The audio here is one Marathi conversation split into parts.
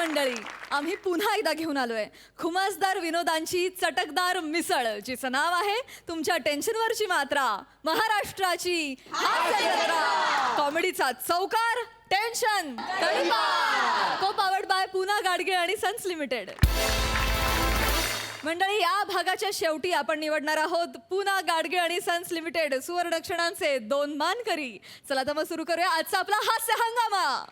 मंडळी, आम्ही पुन्हा एकदा घेऊन आलोय खुमासदार विनोदांची चटकदार मिसळ, जिचं नाव आहे तुमच्या टेन्शनवरची मात्रा, महाराष्ट्राची हास्य जत्रा, कॉमेडीचा चौकार, टेन्शन तडीपार, को पावर्ड बाय पुना गाडगीळ आणि सन्स लिमिटेड. मंडळी, या भागाच्या शेवटी आपण निवडणार आहोत पुना गाडगीळ आणि सन्स लिमिटेड सुवर्णक्षणांचे 2 मानकरी. चला तर मग सुरू करूया आजचा आपला हास्य हंगामा.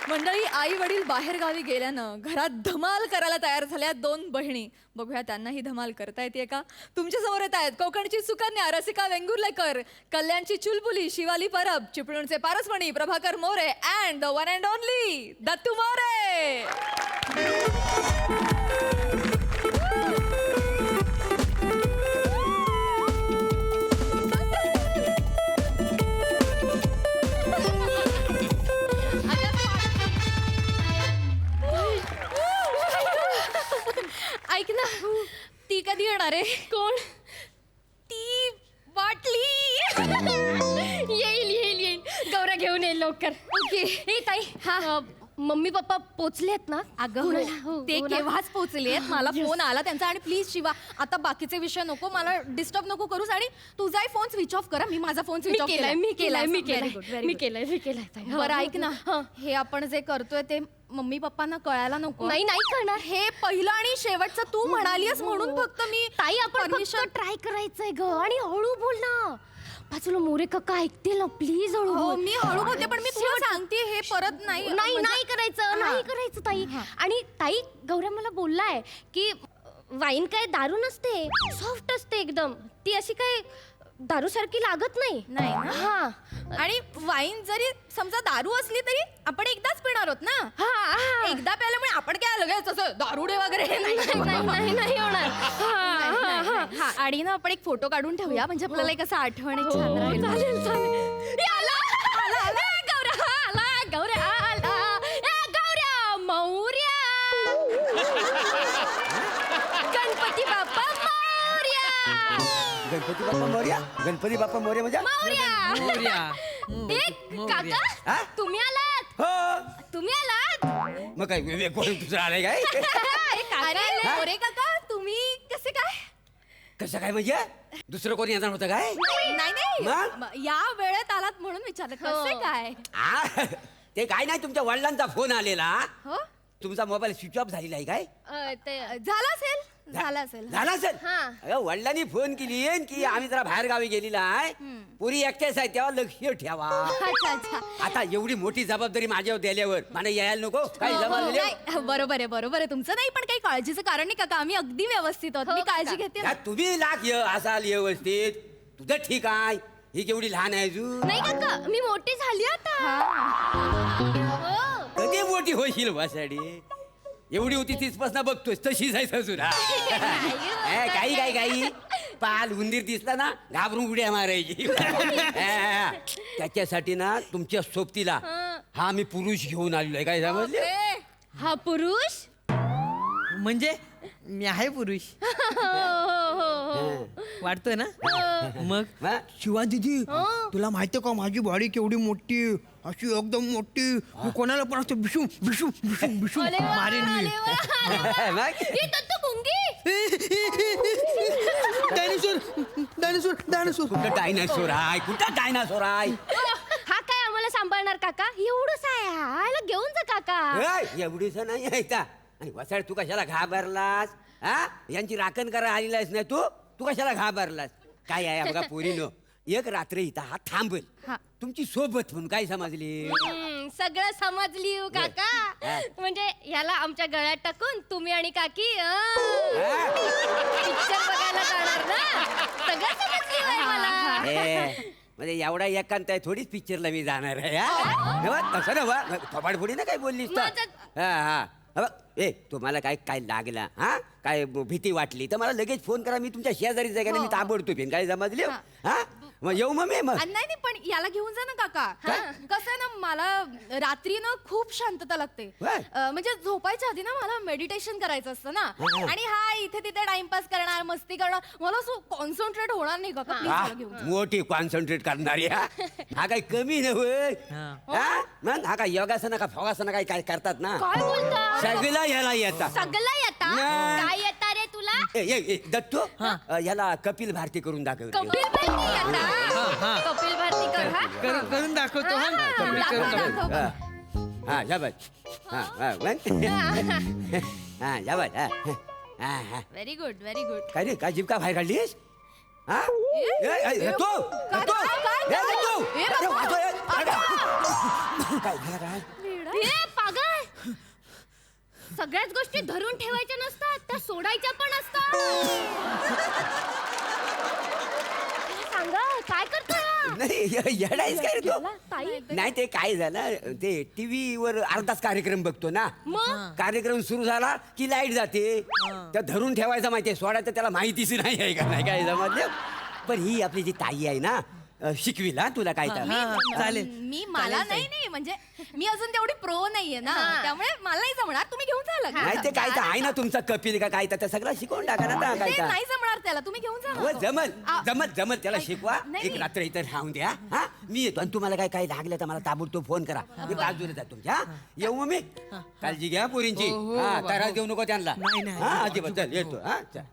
मंडळी, आई वडील बाहेर गावी गेल्यानं घरात धमाल करायला तयार झाल्या 2 बहिणी. बघूया त्यांना ही धमाल करता येते का. तुमच्या समोर येत आहेत कोकणची सुकन्या रसिका वेंगुर्लेकर, कल्याणची चुलबुली शिवाली परब, चिपळूणचे पारसमणी Prabhakar More and the one and only Dattu More. ऐक ना, ती कधी येणार आहे? कोण? ती वाटली. येईल येईल येईल, गौरा घेऊन येईल लवकर. ओके. हे ताई, हा मम्मी पप्पा पोचलेत ना? अगं ते केव्हाच पोहोचलेत. मला फोन आला त्यांचा. आणि प्लीज शिवा, आता बाकीचे विषय नको, मला डिस्टर्ब नको करूस. आणि तुझाही फोन स्विच ऑफ करा. मी माझा फोन स्विच ऑफ केलाय. मी केलाय. बरं ऐक ना, हे आपण जे करतोय ते मम्मी पप्पांना कळायला नको. नाही करणार. हे पहिलं आणि शेवटचं तू म्हणालीस म्हणून फक्त मी. ताई, आपण ट्राय करायचंय ग. आणि हळू बोल ना, बाजूला मोरे काका ऐकतील ना. प्लीज हळू बोल. मी हळू बोलते, पण मी तुला सांगते हे परत नाही नाही करायचं ताई. आणि ताई, गौरा मला बोललाय की वाईन काय दारू नसते, सॉफ्ट असते एकदम. ती अशी काय दारू सारखी लागत नाही. नाही ना? हा. आणि वाईन जरी समजा दारू असली तरी आपण एकदाच पिणार आहोत ना. एकदा प्यायल्यामुळे आपण काय लगेच असं दारुडे वगैरे नाही होणार. आणि ना आपण एक फोटो काढून ठेवूया, म्हणजे आपल्याला एक असं आठवण एक छान राहील. गणपती बाप्पा मोरया. गणपती बाप्पा मोरया म्हणजे काका, तुम्ही आलात? हो. तुम्ही आलात? मग काय कोण दुसरं आलंय काय? अरे मोरे काका, तुम्ही कसे काय? कसं काय म्हणजे दुसरं कोणी येणार होतं काय? नाही या वेळेत आलात म्हणून विचारलं. कसे काय? ते काय नाही, तुमच्या वडिलांचा फोन आलेला. हो, तुमचा मोबाईल स्विच ऑफ झालेला आहे काय? झाला असेल. झाला असेल. अगं, वडिलांनी फोन केली की आम्ही जरा बाहेर गावी गेलेला आहे, पुरी एकटेच आहे, तेव्हा लक्ष ठेवा. अच्छा. आता एवढी मोठी जबाबदारी माझ्यावर दिल्यावर मला यायला नको काय? जबाबदारी बरोबर आहे तुमचं. नाही, पण काही काळजीचं कारण नाही काका, आम्ही अगदी व्यवस्थित आहोत. मी काळजी घेते ना. तुम्ही लाख असाल व्यवस्थित. तुझं ठीक आहे, ही केवढी लहान आहे अजून. नाही काका, मी मोठी झाली आता. कधी मोठी होशील वासाडी? एवढी होती तीचपासून बघतोय तशीच आहे सजून. काही पाल उंदीर दिसला ना घाबरून उड्या मारायची. त्याच्यासाठी ना तुमच्या सोबतीला हा मी पुरुष घेऊन आलेलो आहे. काय समजले? हा पुरुष म्हणजे मी आहे पुरुष. वाटतोय ना? मग शिवा दीदी, तुला माहितीये का माझी बॉडी केवढी मोठी, अशी एकदम मोठी. मी कोणाला पण असं बिशू बिशू बिशू बिशू मारेन मी. डायनासोर. कुठं डायनासोर आहे? हा काय आम्हाला सांभाळणार काका? एवढंच आहे, आयला घेऊन जा काका. एवढीच नाही आहे का? आणि वसाड, तू कशाला घाबरलास? यांची राखण करा आलेला आहेस ना तू कशाला घाबरलास? काय आहे बघा पोरीनो, एक रात्र इथं हा थांबल तुमची सोबत म्हणून. काय समजली? सगळं समजली हो काका. म्हणजे ह्याला आमच्या गळ्यात टाकून तुम्ही आणि काकी पिक्चर बघायला जाणार ना? सगळं समजली होय मला. म्हणजे एवढा एकांत आहे थोडीच पिक्चरला मी जाणार आहे. तसं नव्हा, थोबाड फोडी ना काय बोललीस तर. तुम्हाला काय लागला, काय भीती वाटली तर मला लगेच फोन करा. मी तुमच्या शेजारीच आहे का, मी ताबडतोब येईन. काय समजले? मग येऊ मग मी मग नाही नाही पण याला घेऊन जा ना काका कसं आहे ना मला रात्री ना खूप शांतता लागते बर. म्हणजे झोपायच्या आधी ना मला मेडिटेशन करायचं असतं ना आणि हा इथे तिथे टाइमपास करणार मस्ती करणार मला असं कॉन्सन्ट्रेट होणार नाही काका प्लीज मला घेऊन जा. मोठी कॉन्सन्ट्रेट करणारी हा काही कमी नव्हे मग हा काय योगासना का फोगासना काय काय करतात ना काय बोलता सगळं याला येतात सगळं येता नाही. काय येता रे तुला दत्तू याला कपिल भारती करून दाखव कपिल भारती येता कपिल भारती कर हा करून दाखवतो हा मी दाखव, करून दाखव. हा या बघ हा या बघ हा व्हेरी गुड व्हेरी गुड काय रे काय जीविका बाहेर काढलीस हा दत्तू दत्तू दत्तू अरे वाजव, काय झालं काय ए पागल सगळ्याच गोष्टी धरून ठेवायच्या नसतात त्या सोडायच्या पण असतात सांगा काय करतोय नाही येडायच काय रे तू ताई नाही ते काय झालं ते टीव्ही वर अर्धाच कार्यक्रम बघतो ना मग कार्यक्रम सुरू झाला की लाईट जाते त्या धरून ठेवायचं माहितीये सोडायचं त्याला माहितीच नाही आहे का नाही काय समजलं पण ही आपली जी ताई आहे ना शिकविला तुला काय तर चालेल मी मला नाही नाही म्हणजे मी अजून तेवढी प्रो नाहीये ना त्यामुळे मला नाही जमणार तुम्ही घेऊन जा नाही ते काय तर आहे ना तुमचा कपिल का काय तर ते सगळं शिकवून टाका ना त्या काय ते तर नाही जमणार त्याला तुम्ही घेऊन जा हो जमल जमल जमल त्याला ऐक, शिकवा नाही, एक नाही. रात्र इथं राहून द्या हा मी येतो आणि तुम्हाला काय काय लागलं तर मला ताबडतोब फोन करा मी बाजूला जातो तुमच्या हा? येऊ मग मी काळजी घ्या पोरींची हो, हो, हा बाबा, त्रास हो. देऊ नको त्यांना नाही, नाही, हा अजिबात, अजिबात चल येतो हा चल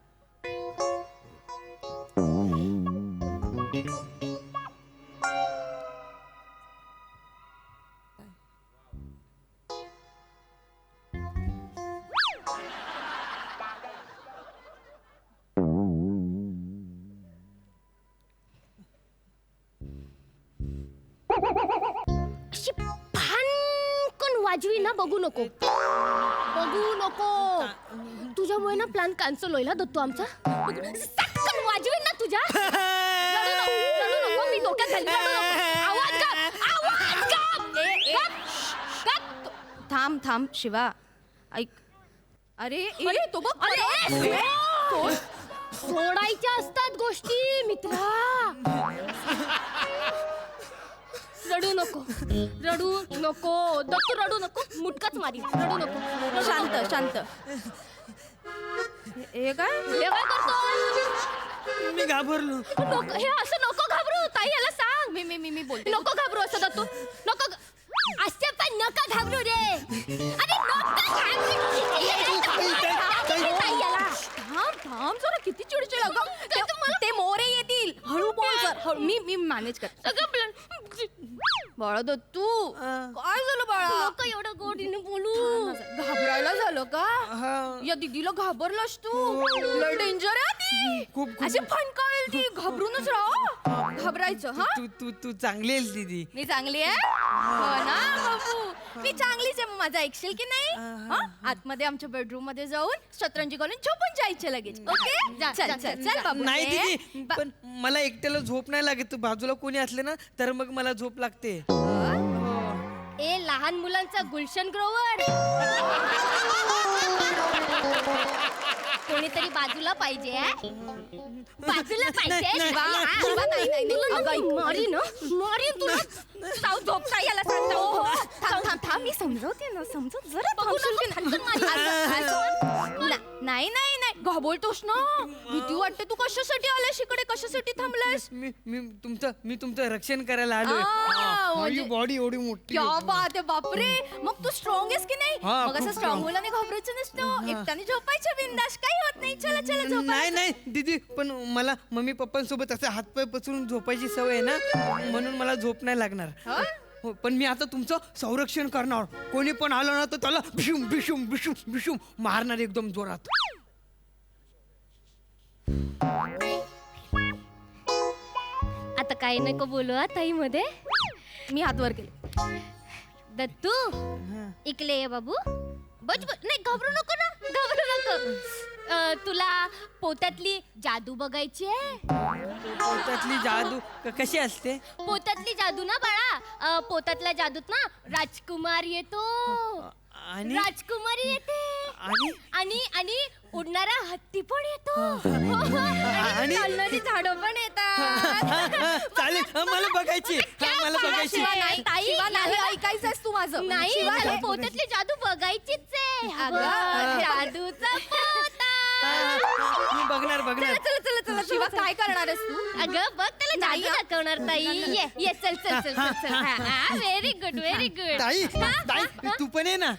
अशी फानकन वाजवी ना बघू नको तुझ्यामुळे ना प्लॅन कॅन्सल होईल हा दत्तू आमचा सटकन वाजवी ना तुझ्या रडू नको मी डोक्यात घालीन, रडू नको. आवाज गप. थांब थांब शिवा ऐक अरे अरे, तो बघ अरे, सोडायच्या असतात गोष्टी मित्रा रडू नको दत्तू रडू नको मुटकाच मारी रडू नको शांत शांत हे काय हे काय करतो मी घाबरलो हे असं नको घाबरू ताई याला सांग मी मी मी मी बोलते नको घाबरू असं दत्तू नको असं पण नका घाबरू रे अरे नका ताई याला थांब थांब जरा किती चिडचिड अगं ते मोरे येतील हळू बोल जर हळू मी मॅनेज कर सगळं प्लॅन बाळा दत्तू काय झालं बाळा नको एवढं गोडीने बोलू घाबरायला झालं का हा या दीदीला घाबरलास तू लय डेंजर आहे ती खूप अशी फणकावेल ती घाबरूनच राहा घाबरायचं हा तू तू तू चांगली आहेस दीदी मी चांगली आहे हो ना बाबू मी चांगलीच आहे मग माझं ऐकशील की नाही हा? आतमध्ये आमच्या बेडरूम मध्ये जाऊन शतरंजी घालून झोपून जायचे लगेच ओके चल चल चल बाबू नाही दीदी पण मला एकट्याला झोप नाही लागत तू बाजूला कोणी असले ना तर मग मला झोप लागते ए लहान मुलांचा गुलशन ग्रोवर कोणीतरी बाजूला पाहिजे बाजूला पाहिजे शिवा, शिवा, नाही, नाही, नाही. अगं, ऐक. मारीन तुला साऊ झोपता याला सांगतो थांब थांब थांब मी समजवते ना समजव जरा थांबशील की नाही? नाही नाही नाही घाबरतोस ना भीती वाटते तू कशासाठी आलास इकडे कशासाठी थांबलास मी तुमचं रक्षण करायला आलोय म्हणजे- माझी बॉडी एवढी मोठी क्या बात आहे बापरे मग तू स्ट्रॉंग आहेस की नाही हा, मग खूप असं strong. स्ट्रॉंग मुलाने घाबरायचं नसतं एकट्याने झोपायचं बिंदास काही होत नाही चला चला नाही झोपायचं नाही दीदी पण मला मम्मी पप्पांसोबत असं हातपाय पसरून झोपायची सवय आहे ना म्हणून मला झोप नाही लागणार हो, पण मी आता तुमचं संरक्षण करणार कोणी पण आलं ना तर त्याला भिशुम भिशुम भिशुम भिशुम मारणार एकदम जोरात आता काही नको बोलू ताई मध्ये मी हात वर केले दत्तू इकले ये बाबू बच नाही घाबरू नको ना घाबरू नको तुला पोत्यातली जादू बघायची आहे त्यातली जादू कशी असते पोत्यातली जादू ना बाळा पोत्यातल्या जादूत ना राजकुमार येतो आणि राजकुमारी येते आणि आणि आणि उडणारा हत्ती पण येतो आणि- चालणारी झाडं पण येतात चालेल मला बघायची मला बघायची शिवा नाही, ताई, शिवा नाही ऐकायचंयस तू माझं नाही शिवा मला नाही. पोत्यातली जादू बघायचीच आहे अगं, जादूचा पोता मी बघणार चला चला चला शिवा काय करणार आहेस तू अगं बघ त्याला जादू दाखवणार ताई ये चल चल चल चल चल व्हेरी गुड व्हेरी गुड ताई ताई तू पण ये ना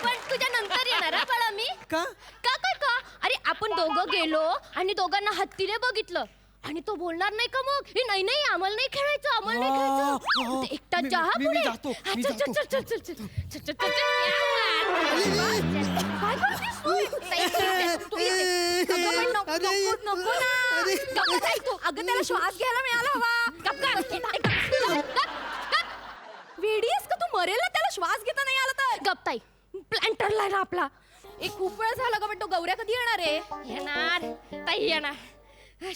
पण तुझ्या नंतर येणार हा बाळा मी का का का का अरे आपण दोघं गेलो आणि दोघांना हत्तीने बघितलं आणि तो बोलणार नाही का मग हे नाही नाही आम्हाला नाही खेळायचं आम्हाला नाही खेळायचं हो, ते एकटाच मी- जा हा मी पुढे जातो, हा, मी चल, जातो. चल, चल, चल, चल, चल, चल, चल, चल, चल. काय करतेस तू? ताई, तू येते. अगं, पण नको नको ना गप्प ताई तू अगं त्याला श्वास घ्यायला मिळाला हवा गप्प वेडी आहेस का तू मरेल ना त्याला श्वास घेता नाही आला तर गप्प ताई प्लॅन ठरलाय ना आपला एक खूप वेळ झाला का पण तो गौऱ्या कधी येणार आहे येणार ताई येणार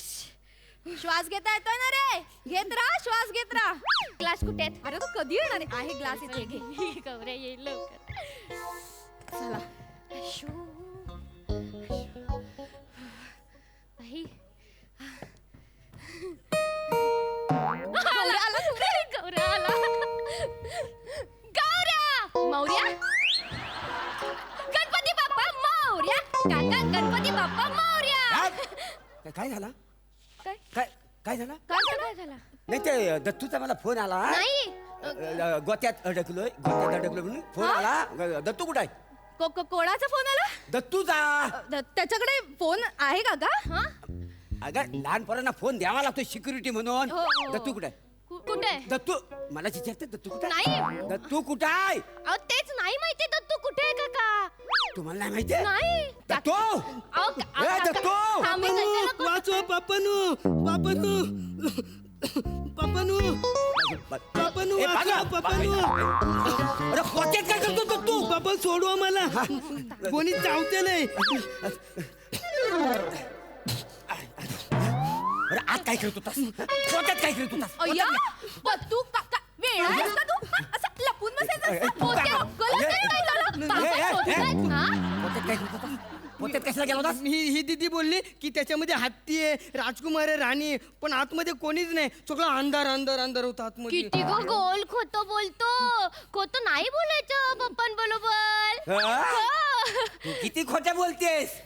श्वास घेता येतोय ना रे घेत राहा श्वास घेत राहा क्लास कुठे आहेत अरे तू कधी येणार आहे ग्लास इथे घे गौऱ्या येईल लवकर चला अशो. ताई गौऱ्या आला तू? गौऱ्या आला गौऱ्या मौर्या गणपती बाप्पा मौर्या काका गणपती बाप्पा मौर्या काय झाला काय काय काय झालं काय झाला नाही ते दत्तूचा मला फोन आला नाही गोत्यात अडकलोय म्हणून फोन आला दत्तू कुठं आहे कोणाचा फोन आला दत्तूचा त्याच्याकडे फोन आहे का हा अगं लहान पोरांना फोन द्यावा लागतो सिक्युरिटी म्हणून हो, हो. दत्तू कुठं आहे कुठे दत्तू मला विचारते दत्तू कुठं आहे? नाही दत्तू कुठं आहे अहो तेच नाही माहिती दत्तू कुठे आहे काका तुम्हाला नाही माहिती नाही दत्तू अहो, ए, दत्तू! आम्ही कशाला को- वाचवा पापनू पापनू पापनू पापनू ए, वाचवा पापा! पापनू अरे पोत्यात काय करतो दत्तू पापा सोडवा मला कोणी चावते नाही अरे आत काय करत होतास पोत्यात काय करत होतास अय्या तू वेळ आहेस का तू असं लपून बसायचं पोत्या अक्कलच नाही काय झालं? बाबा शोधतायत, हा? पोत्यात काय करत होतास पोत्यात कशाला गेला होतास ही दीदी बोलली की त्याच्यामध्ये हत्ती आहे राजकुमार आहे राणी आहे, पण आतमध्ये कोणीच नाही सगळं अंधार अंधार अंधार होतं आतमध्ये किती गो गोल खोटं बोलतो खोटं नाही बोलायचं पप्पांबरोबर हा? हो. तू किती खोट्या बोलतेस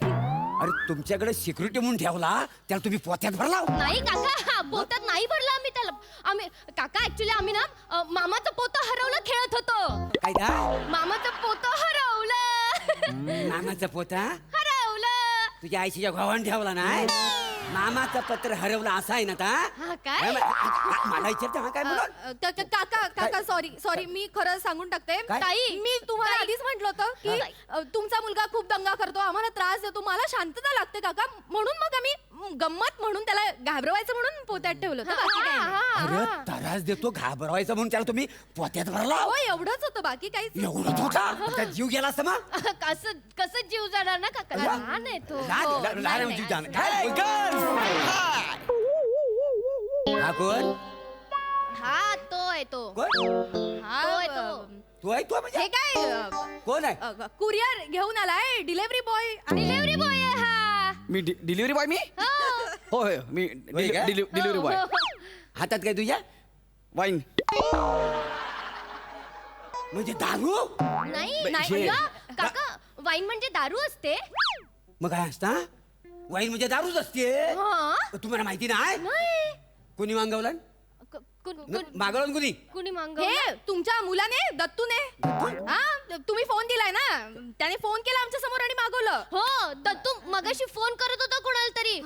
अरे तुमच्याकडे सिक्युरिटी म्हणून ठेवला त्याला तुम्ही पोत्यात भरला नाही काका पोतात नाही भरला आम्ही त्याला आम्ही काका ऍक्च्युली आम्ही ना मामाचं पोतं हरवलं खेळत होतो काय का मामाचं पोतं हरवलं मामाचा पोता हरवलं तुझ्या आईच्या घोवान ठेवला नाही मामाचं पत्र हरवलं असं आहे ना आता? हा काय मला विचारते हा काय म्हणून काका सॉरी मी खरं सांगून टाकते काय? ताई मी तुम्हाला आधीच म्हटलं होतं की तुमचा मुलगा खूप दंगा करतो आम्हाला त्रास देतो मला शांतता लागते काका म्हणून मग आम्ही गंमत म्हणून त्याला घाबरवायचं म्हणून पोत्यात ठेवलं होतं बाकी काय नाही. अरे त्रास देतो घाबरवायचा म्हणून त्याला तुम्ही पोत्यात भरला हो एवढंच होतं बाकी काहीच एवढंच होता आता जीव गेला असता मग कसं कसं जीव जाणार ना काका लहान आहे तो हो, लहान नाही, जीव नाही. जाणार काय हा कोण हा तो आहे तो कोण हा, तो आहे तो. तू आहे तू हे म्हणजे काय कोण आहे कुरिअर घेऊन आलाय डिलेव्हरी बॉय डिलेव्हरी बॉय आहे हा मी डिलिव्हरी बॉय मी हो. होय मी होय का? डिलिव्हरी बॉय हो, हातात काय तुझ्या वाईन म्हणजे दारू नाही नाही हे- अय्या, काका वाईन म्हणजे दारू असते मग काय असता वाईन म्हणजे दारूच असते हा तुम्हाला माहिती नाही नाही कोणी मागवलं मागवलं कुणी कुणी मांग हे तुमच्या मुलाने दत्तूने हा तुम्ही फोन दिलाय ना त्याने फोन केला आमच्या समोर आणि मागवलं हो दत्तू मगाशी फोन करत होता कोणाला तरी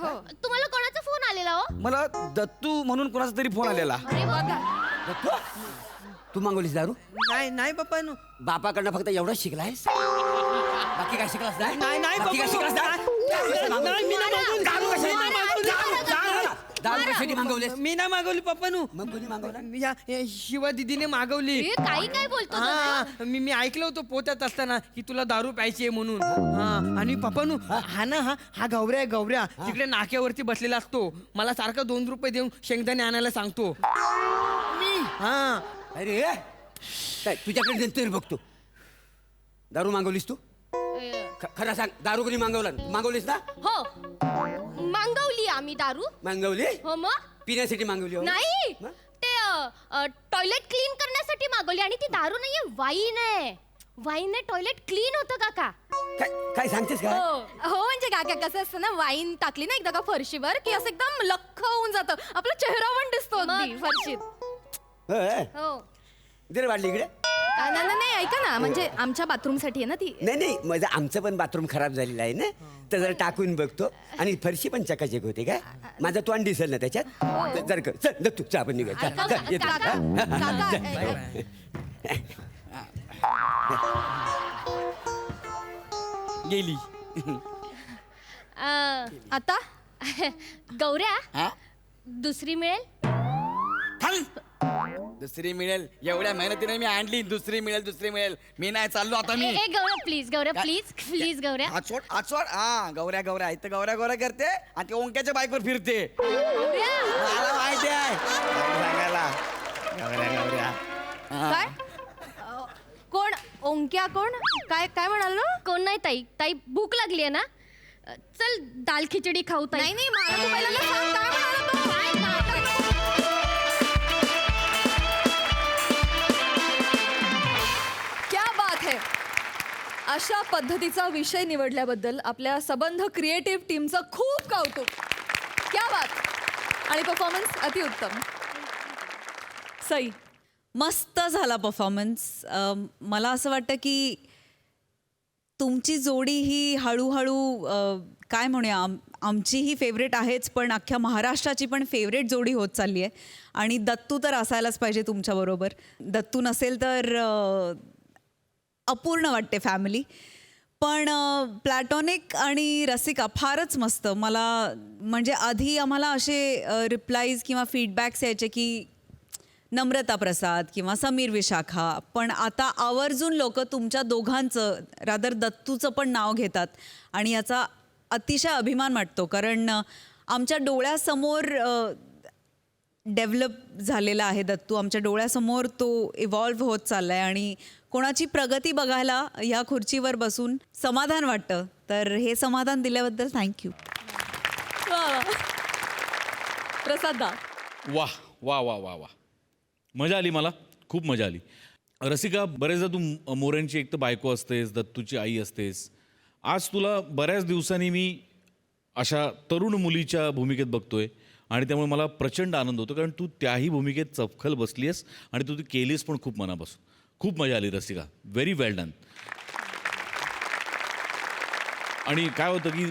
तुम्हाला कोणाचा फोन आलेला हो मला दत्तू म्हणून कोणाचा तरी फोन आलेला अरे बघा दत्तू, तू मागवलीस दारू नाही नाही बापानू बापाकडनं फक्त एवढंच शिकलायस बाकी काय शिकलास नाही, नाही, बाकी काय बाबा. शिकलास नाही, मी नाही मागवली. दारू कशासाठी मी नाही मागवली. दारू कशासाठी मागवलेस मी नाही मागवली पप्पानू मग कोणी मागवलं या शिवा दिदीने मागवली हे काही काय बोलतो हा मी ऐकलं होतं पोत्यात असताना की तुला दारू प्यायची आहे म्हणून हा आणि पप्पानू हा गौऱ्या आहे गौऱ्या तिकडे नाक्यावरती बसलेला असतो मला सारखा 2 रुपये देऊन शेंगदाणे आणायला सांगतो हा अरे काय तुझ्याकडे नंतर बघतो दारू मागवलीस तू खरं सांग, दारू कोणी मागवलीस ना? हो मागवली आम्ही दारू. मागवली? हो मग पिण्यासाठी मागवली हो? नाही मग? ते टॉयलेट क्लीन करण्यासाठी मागवली आणि ती दारू नाहीये, वाईन आहे. वाईनने टॉयलेट क्लीन होतं काका. काय सांगतेस का? हो म्हणजे काका कसं असतं ना, वाईन टाकली ना एकदा का फरशीवर की असं एकदम लख्ख होऊन जातं, आपला चेहरा पण दिसतो अगदी मग? फरशीत. होय. हो दे रे वाढली इकडे. नाही ऐका ना, म्हणजे आमच्या बाथरूम साठी आहे ना ती. नाही माझं आमचं पण बाथरूम खराब झालेलं आहे ना, तर जरा टाकून बघतो. आणि फरशी पण चकाचक होते काय, माझा तोंड दिसेल ना त्याच्यात. तर जर चल तू चहा पण निघाय. काका, येतो. गेली. आता गौऱ्या हा? दुसरी मिळेल. दुसरी मिळेल, एवढ्या मेहनतीने मी आणली. दुसरी मिळेल. मी नाही चाललो आता. मी ए गौऱ्या प्लीज गौऱ्या. आचवड हा गौऱ्या इथं गौऱ्या करते आणि ती ओंक्याच्या बाईकवर फिरते. मला माहिती आहे सांगायला. गौऱ्या हा. काय कोण ओंक्या कोण काय काय म्हणालो? कोण नाही ताई भूक लागली आहे ना, चल दाल खिचडी खाऊ ताई. नाही मला तू पहिल्यांदा सांग, काय म्हणाला तो? क्या बात है. अशा पद्धतीचा विषय निवडल्याबद्दल आपल्या सबंध क्रिएटिव्ह टीमचं खूप कौतुक. क्या बात. आणि परफॉर्मन्स अतिउत्तम. सई मस्त झाला परफॉर्मन्स. मला असं वाटतं की तुमची जोडी ही हळूहळू काय म्हणूया, आमचीही फेवरेट आहेच, पण अख्ख्या महाराष्ट्राची पण फेवरेट जोडी होत चालली आहे. आणि दत्तू तर असायलाच पाहिजे तुमच्याबरोबर. दत्तू नसेल तर अपूर्ण वाटते फॅमिली. पण प्लॅटॉनिक आणि रसिका फारच मस्त. मला म्हणजे आधी आम्हाला असे रिप्लाईज किंवा फीडबॅक्स यायचे की नम्रता प्रसाद किंवा समीर विशाखा, पण आता आवर्जून लोक तुमच्या दोघांचं रादर दत्तूचं पण नाव घेतात आणि याचा अतिशय अभिमान वाटतो. कारण आमच्या डोळ्यासमोर डेव्हलप झालेला आहे दत्तू. आमच्या डोळ्यासमोर तो इव्हॉल्व्ह होत चालला आहे आणि कोणाची प्रगती बघायला ह्या खुर्चीवर बसून समाधान वाटतं. तर हे समाधान दिल्याबद्दल थँक्यू. प्रसादा. वाह वाह वाह वाह वाह, मजा आली. मला खूप मजा आली. रसिका, बरेचदा तू मोऱ्यांची एक तर बायको असतेस, दत्तूची आई असतेस. आज तुला बऱ्याच दिवसांनी मी अशा तरुण मुलीच्या भूमिकेत बघतोय आणि त्यामुळे मला प्रचंड आनंद होतो, कारण तू त्याही भूमिकेत चपखल बसली आहेस आणि तू ती केलीस पण खूप मनापासून. खूप मजा आली रसिका, व्हेरी वेल डन. आणि काय होतं की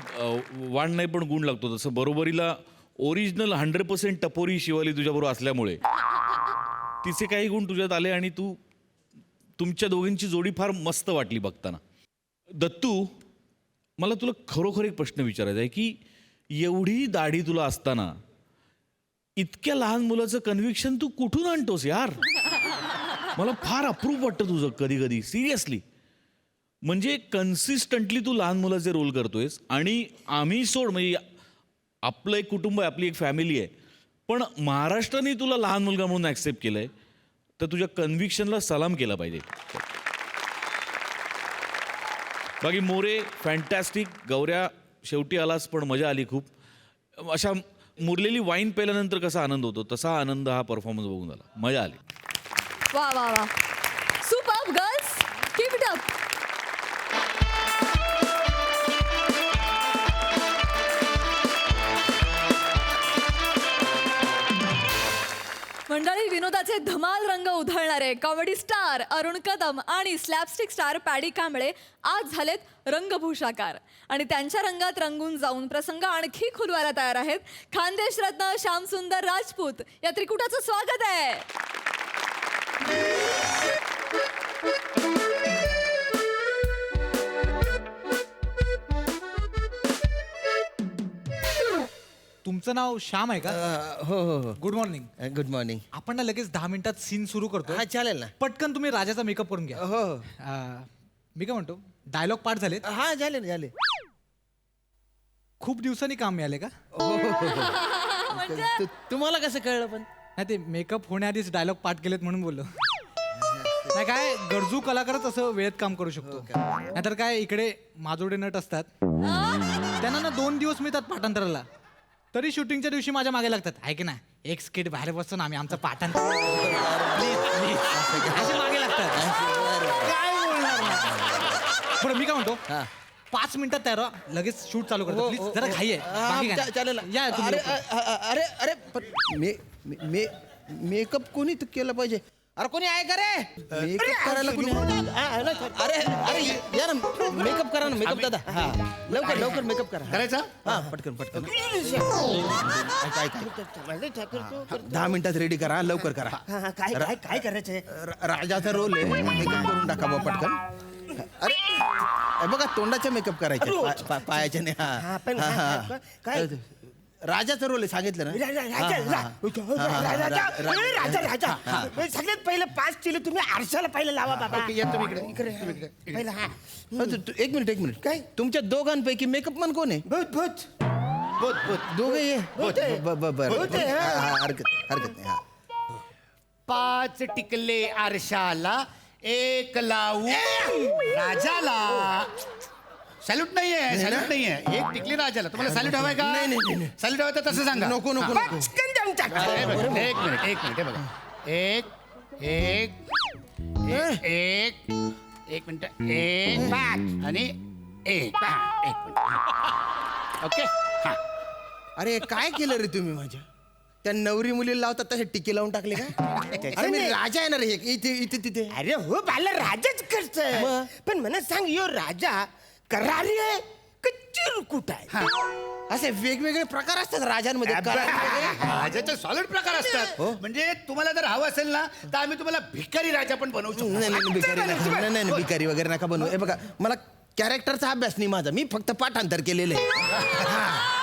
वाण नाही पण गुण लागतो, तसं बरोबरीला ओरिजिनल 100% टपोरी शिवाली तुझ्याबरोबर असल्यामुळे तिचे काही गुण तुझ्यात आले आणि तुमच्या दोघींची जोडी फार मस्त वाटली बघताना. दत्तू, मला तुला खरोखर एक प्रश्न विचारायचा आहे की एवढी दाढी तुला असताना इतक्या लहान मुलाचं कन्व्हिक्शन तू कुठून आणतोस यार? मला फार अप्रूप वाटतं तुझं कधी कधी, सिरियसली. म्हणजे कन्सिस्टंटली तू लहान मुलाचे रोल करतोयस आणि आम्ही सोड, म्हणजे आपलं एक कुटुंब आहे, आपली एक फॅमिली आहे, पण महाराष्ट्राने तुला लहान मुलगा म्हणून ॲक्सेप्ट केलं आहे, तर तुझ्या कन्व्हिक्शनला सलाम केला पाहिजे. बाकी मोरे फॅन्टॅस्टिक. गौऱ्या शेवटी आलास पण मजा आली खूप. अशा मुरलेली वाईन प्यायल्यानंतर कसा आनंद होतो तसा आनंद हा परफॉर्मन्स बघून आला, मजा आली. वा वा वा, superb girls, keep it up. मंडळी, विनोदाचे धमाल रंग उधळणारे कॉमेडी स्टार अरुण कदम आणि स्लॅपस्टिक स्टार पॅडी कांबळे आज झालेत रंगभूषाकार आणि त्यांच्या रंगात रंगून जाऊन प्रसंग आणखी खुलवायला तयार आहेत. खानदेश रत्न श्यामसुंदर राजपूत या त्रिकुटाचं स्वागत आहे. तुमचं नाव श्याम आहे का? हो हो हो. Good morning. Good morning. आपण ना लगेच 10 मिनिटात सीन सुरू करतो. हा चालेल ना. पटकन तुम्ही राजाचा मेकअप करून घ्या. हो हो. मी काय म्हणतो, डायलॉग पाठ झालेत? हा झाले. खूप दिवसांनी काम मिळाले का? तुम्हाला कसं कळलं पण? नाही, ते मेकअप होण्याआधीच डायलॉग पाठ केलेत म्हणून बोललो. नाही काय गरजू कलाकारच असं वेळेत काम करू शकतो नाहीतर काय इकडे माजोडे नट असतात त्यांना ना 2 दिवस मिळतात पाठांतराला तरी शूटिंगच्या दिवशी माझ्या मागे लागतात आहे की ना एक स्किट बाहेर बसून आम्ही आमचं पाठांतर असे मागे लागतात काय बोलणार ना बरं मी काय म्हणतो 5 मिनिटात तयार व्हा, लगेच शूट चालू करतो प्लीज जरा घाई आहे बाकी काय चालेल नाही. या तुम्ही लवकर. अरे पण मेकअप कोणी तर केलं पाहिजे अरे कोणी आहे का रे मेकअप करायला कोणी अरे या ना मेकअप करा ना मेकअप दादा हा लवकर मेकअप करा करायचा हा पटकन 10 मिनिटात रेडी करा लवकर करा काय करायचंय राजाचा रोल आहे मेकअप करून टाका बा पटकन अरे बघा तोंडाचा मेकअप करायचा पायाच्या नाही काय राजाचा रोल आहे सांगितलं ना राजा सगळ्यात पहिलं 5 चिले तुम्ही आरशाला पहिलं लावा बाबा इकडे एक मिनिट काय तुमच्या दोघांपैकी मेकअप मन कोण आहे दोघे ये हरकत नाही 5 टिकले आरशाला 1 लावू राजाला सॅल्यूट नाहीये एक टिकली राजाला तुम्हाला सॅल्यूट हवाय का नाही. सॅल्यूट हवं तर तसं सांगा नको. पटकन देऊन टाका. एक मिनिट हे बघा एक मिनिट 5 आणि 1 ओके हा अरे काय केलं रे तुम्ही माझ्या त्या नवरी मुलीला लावतात तसे टिके लावून टाकले का अरे मी राजा आहे ना रे इथे तिथे अरे हो बाला राजाच करतोय मग? पण मला सांग यो राजा करारी आहे का चिरकुट आहे असे वेगवेगळे प्रकार असतात राजांमध्ये राजाचे सॉलिड प्रकार असतात म्हणजे तुम्हाला जर हवं असेल ना तर आम्ही तुम्हाला भिकारी राजा पण बनवू शकतो नाही भिकारी वगैरे नका बनवू हे बघा मला कॅरेक्टरचा अभ्यास नाही माझा मी फक्त पाठांतर केलेलं आहे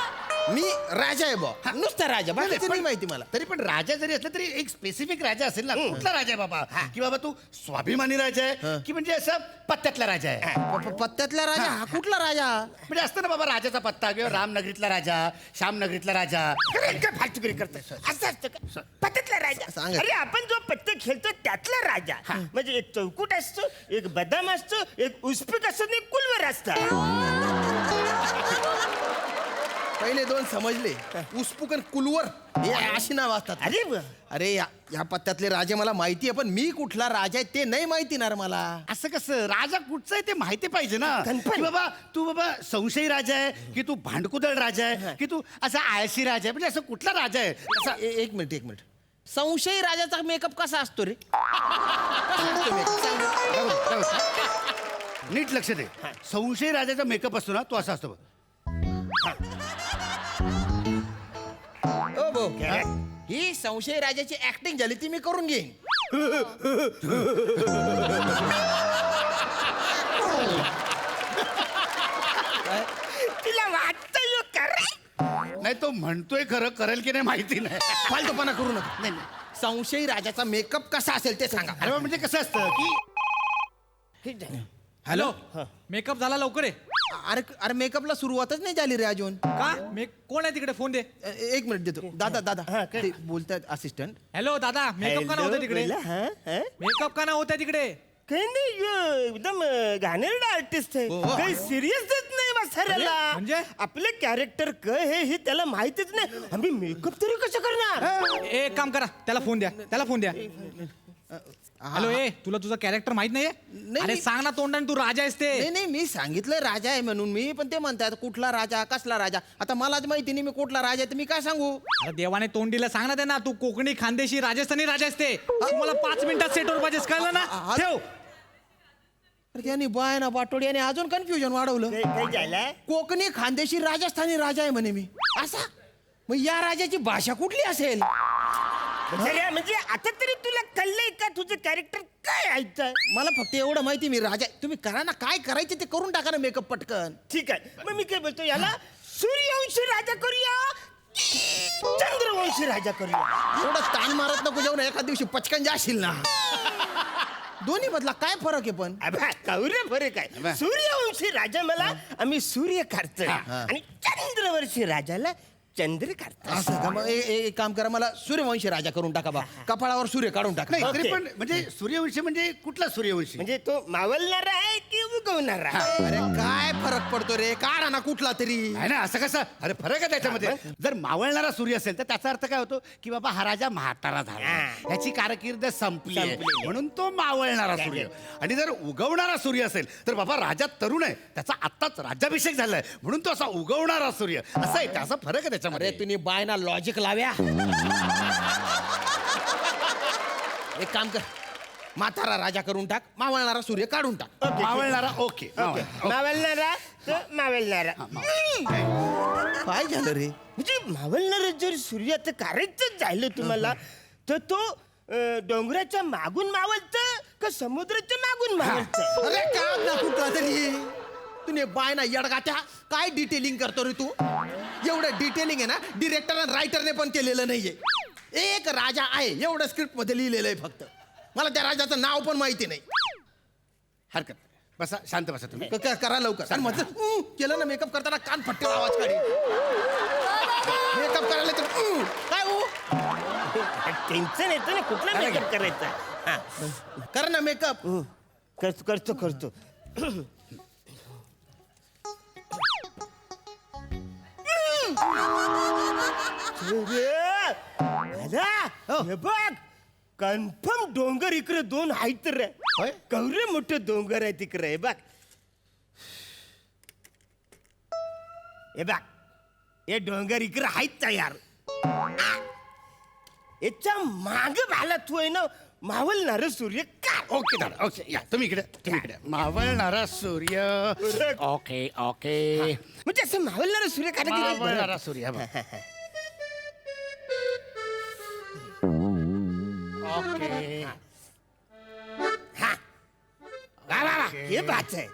मी राजा आहे बा नुसता राजा बाकीचं नाही माहिती मला तरी पण राजा जरी असला तरी एक स्पेसिफिक राजा असेल ना कुठला राजा आहे बाबा की बाबा तू स्वाभिमानी राजा आहे की म्हणजे असं पत्त्यातला राजा आहे पत्त्यातला राजा हा कुठला राजा म्हणजे असतं ना बाबा राजाचा पत्ता किंवा रामनगरीतला राजा श्यामनगरीतला राजा काय फालतुगिरी करतोय असं असतं का पत्त्यातला राजा सांगा. अरे आपण जो पत्ते खेळतो त्यातला राजा म्हणजे एक चौकूट असतो एक बदाम असतो एक उस्पिक असतो आणि एक कुलवर असतं पहिले 2 समजले उसपुक आणि कुलवर हे अशी नाव असतात अरे वा. अरे या पत्त्यातले राजे मला माहिती आहे पण मी कुठला राजा आहे ते नाही माहिती ना रे मला असं कसं राजा कुठचा आहे ते माहिती पाहिजे ना कन्फर्म. की बाबा तू बाबा संशयी राजा आहे की तू भांडकुदळ राजा आहे की तू असा आळशी राजा आहे म्हणजे असं कुठला राजा आहे असा एक मिनिट संशयी राजाचा मेकअप कसा असतो रे कसा असतो makeup? सांग बरं. नीट लक्ष दे संशयी राजाचा मेकअप असतो ना तो असा असतो बघ. ओ भाऊ ही संशय राजाची ऍक्टिंग झाली ती मी करून घेईन तिला वाटतं यो करे नाही तो म्हणतोय खरं करेल की नाही माहिती नाही फालतूपणा करू नका नाही संशयी राजाचा मेकअप कसा असेल ते सांगा अरे म्हणजे कसं असतं की हॅलो मेकअप झाला लवकर आहे अरे मेकअपला सुरुवातच नाही झाली रे अजून का कोण आहे तिकडे फोन दे एक मिनिट देतो दादा ते बोलतात असिस्टंट हॅलो दादा मेकअप का नव्हता तिकडे मेकअप का नव्हता तिकडे काही नाही यो एकदम घाणेरडा आर्टिस्ट आहे काही सिरियसच नाही म्हाताऱ्याला म्हणजे? आपले कॅरेक्टर हे त्याला माहितीच नाही आम्ही मेकअप तरी कसं करणार एक काम करा त्याला फोन द्या हॅलो ए तुला तुझं कॅरेक्टर माहित नाहीये अरे मी- सांग ना तोंडाने तू राजा आहेस ते नाही मी सांगितलंय राजा आहे म्हणून मी पण ते म्हणतात कुठला राजा कसला राजा आता मलाच माहिती नाही मी कुठला राजा आहे तर मी काय सांगू अरे देवाने तोंड दिलं सांग ना त्यांना तू कोकणी खानदेशी राजस्थानी राजा आहेस ते मला 5 मिनिटात सेटवर पाहिजेस कळलं ना ठेव अरे त्यांनी बाय ना बाटोडी आणि अजून कन्फ्युजन वाढवलं काही झालं कोकणी खानदेशी राजस्थानी राजा आहे म्हणे मी असा मग या राजाची भाषा कुठली असेल म्हणजे आता तरी तुला कळलंय का तुझं कॅरेक्टर काय ऐकतंय मला फक्त एवढं माहिती मी राजा तुम्ही करा ना काय करायचे ते करून टाका ना मेकअप पटकन ठीक आहे मग मी काय बोलतो याला सूर्यवंशी राजा करूया चंद्रवंशी राजा करूया एवढं ताण मारत नको जाऊन एका दिवशी पचकन जाशील ना दोन्ही मधला काय फरक आहे पण कौर्य फरक आहे सूर्यवंशी राजा मला आम्ही सूर्य काढतोय आणि चंद्रवंशी राजाला चंद्र काढतात. असं का मग एक काम करा, मला सूर्यवंशी राजा करून टाका बा. कपाळावर सूर्य काढून टाका. नाही तरी ओके. पण म्हणजे सूर्यवंशी म्हणजे कुठला सूर्यवंशी? म्हणजे तो मावलणारा आहे की उगवणारा? अरे काय फरक पडतो रे, काढा ना कुठला तरी. आहे ना असं कसं? अरे फरक आहे त्याच्यामध्ये. जर मावळणारा सूर्य असेल तर त्याचा अर्थ काय होतो की बाबा हा राजा म्हातारा झाला, हा. याची कारकीर्द संपली आहे. संपलेली. म्हणून तो मावळणारा सूर्य. आणि जर उगवणारा सूर्य असेल तर बाबा राजा तरुण आहे, त्याचा आत्ताच राज्याभिषेक झालाय म्हणून तो असा उगवणारा सूर्य असं आहे. त्याचा फरक आहे अरे त्याच्यामध्ये. तुम्ही बाय ना लॉजिक लाव्या. एक काम कर, म्हातारा राजा करून टाक, मावळणारा सूर्य काढून टाक. मावळणारा ओके. मावलणारा तर मावलणारा. काय झालं रे? म्हणजे मावलणारा जर सूर्याचं करायचं झालं तुम्हाला तर तो डोंगराच्या मागून मावलत का समुद्राच्या मागून मावलत? अरे काम ना कुठला तरी. तुम्ही बाय ना यडगात्या, काय डिटेलिंग करतो रे तू? एवढं डिटेलिंग आहे ना डिरेक्टर आणि रायटरने पण केलेलं नाहीये. एक राजा आहे एवढं स्क्रिप्ट मध्ये लिहिलेलं आहे फक्त. मला त्या राजाचं नाव पण माहिती नाही. हरकत नाही. बसा, शांत बसा तुम्ही. करा लवकर. आणि म्हटलं केलं ना मेकअप करताना कान फट्टे आवाज काढे. मेकअप करायला तर काय हो टेन्शन येतं ना कुठला मेकअप करायचा. हा. करा ना मेकअप. करतो करतो. हे बघ कन्फर्म डोंगर इकडे दोन आहेत रे. कवरे मोठे डोंगर आहे तिकडे. हे बघ हे बघ हे डोंगर इकडे आहेत तयार. याच्या माग भाला तू आहे ना मावलणार सूर्य का? ओके दादा ओके या तुम्ही इकडे मावळणारा सूर्य. Okay okay. म्हणजे असं मावलणार सूर्य मावळणारा सूर्य बघ. ओके. वा वा वा हे बात आहे.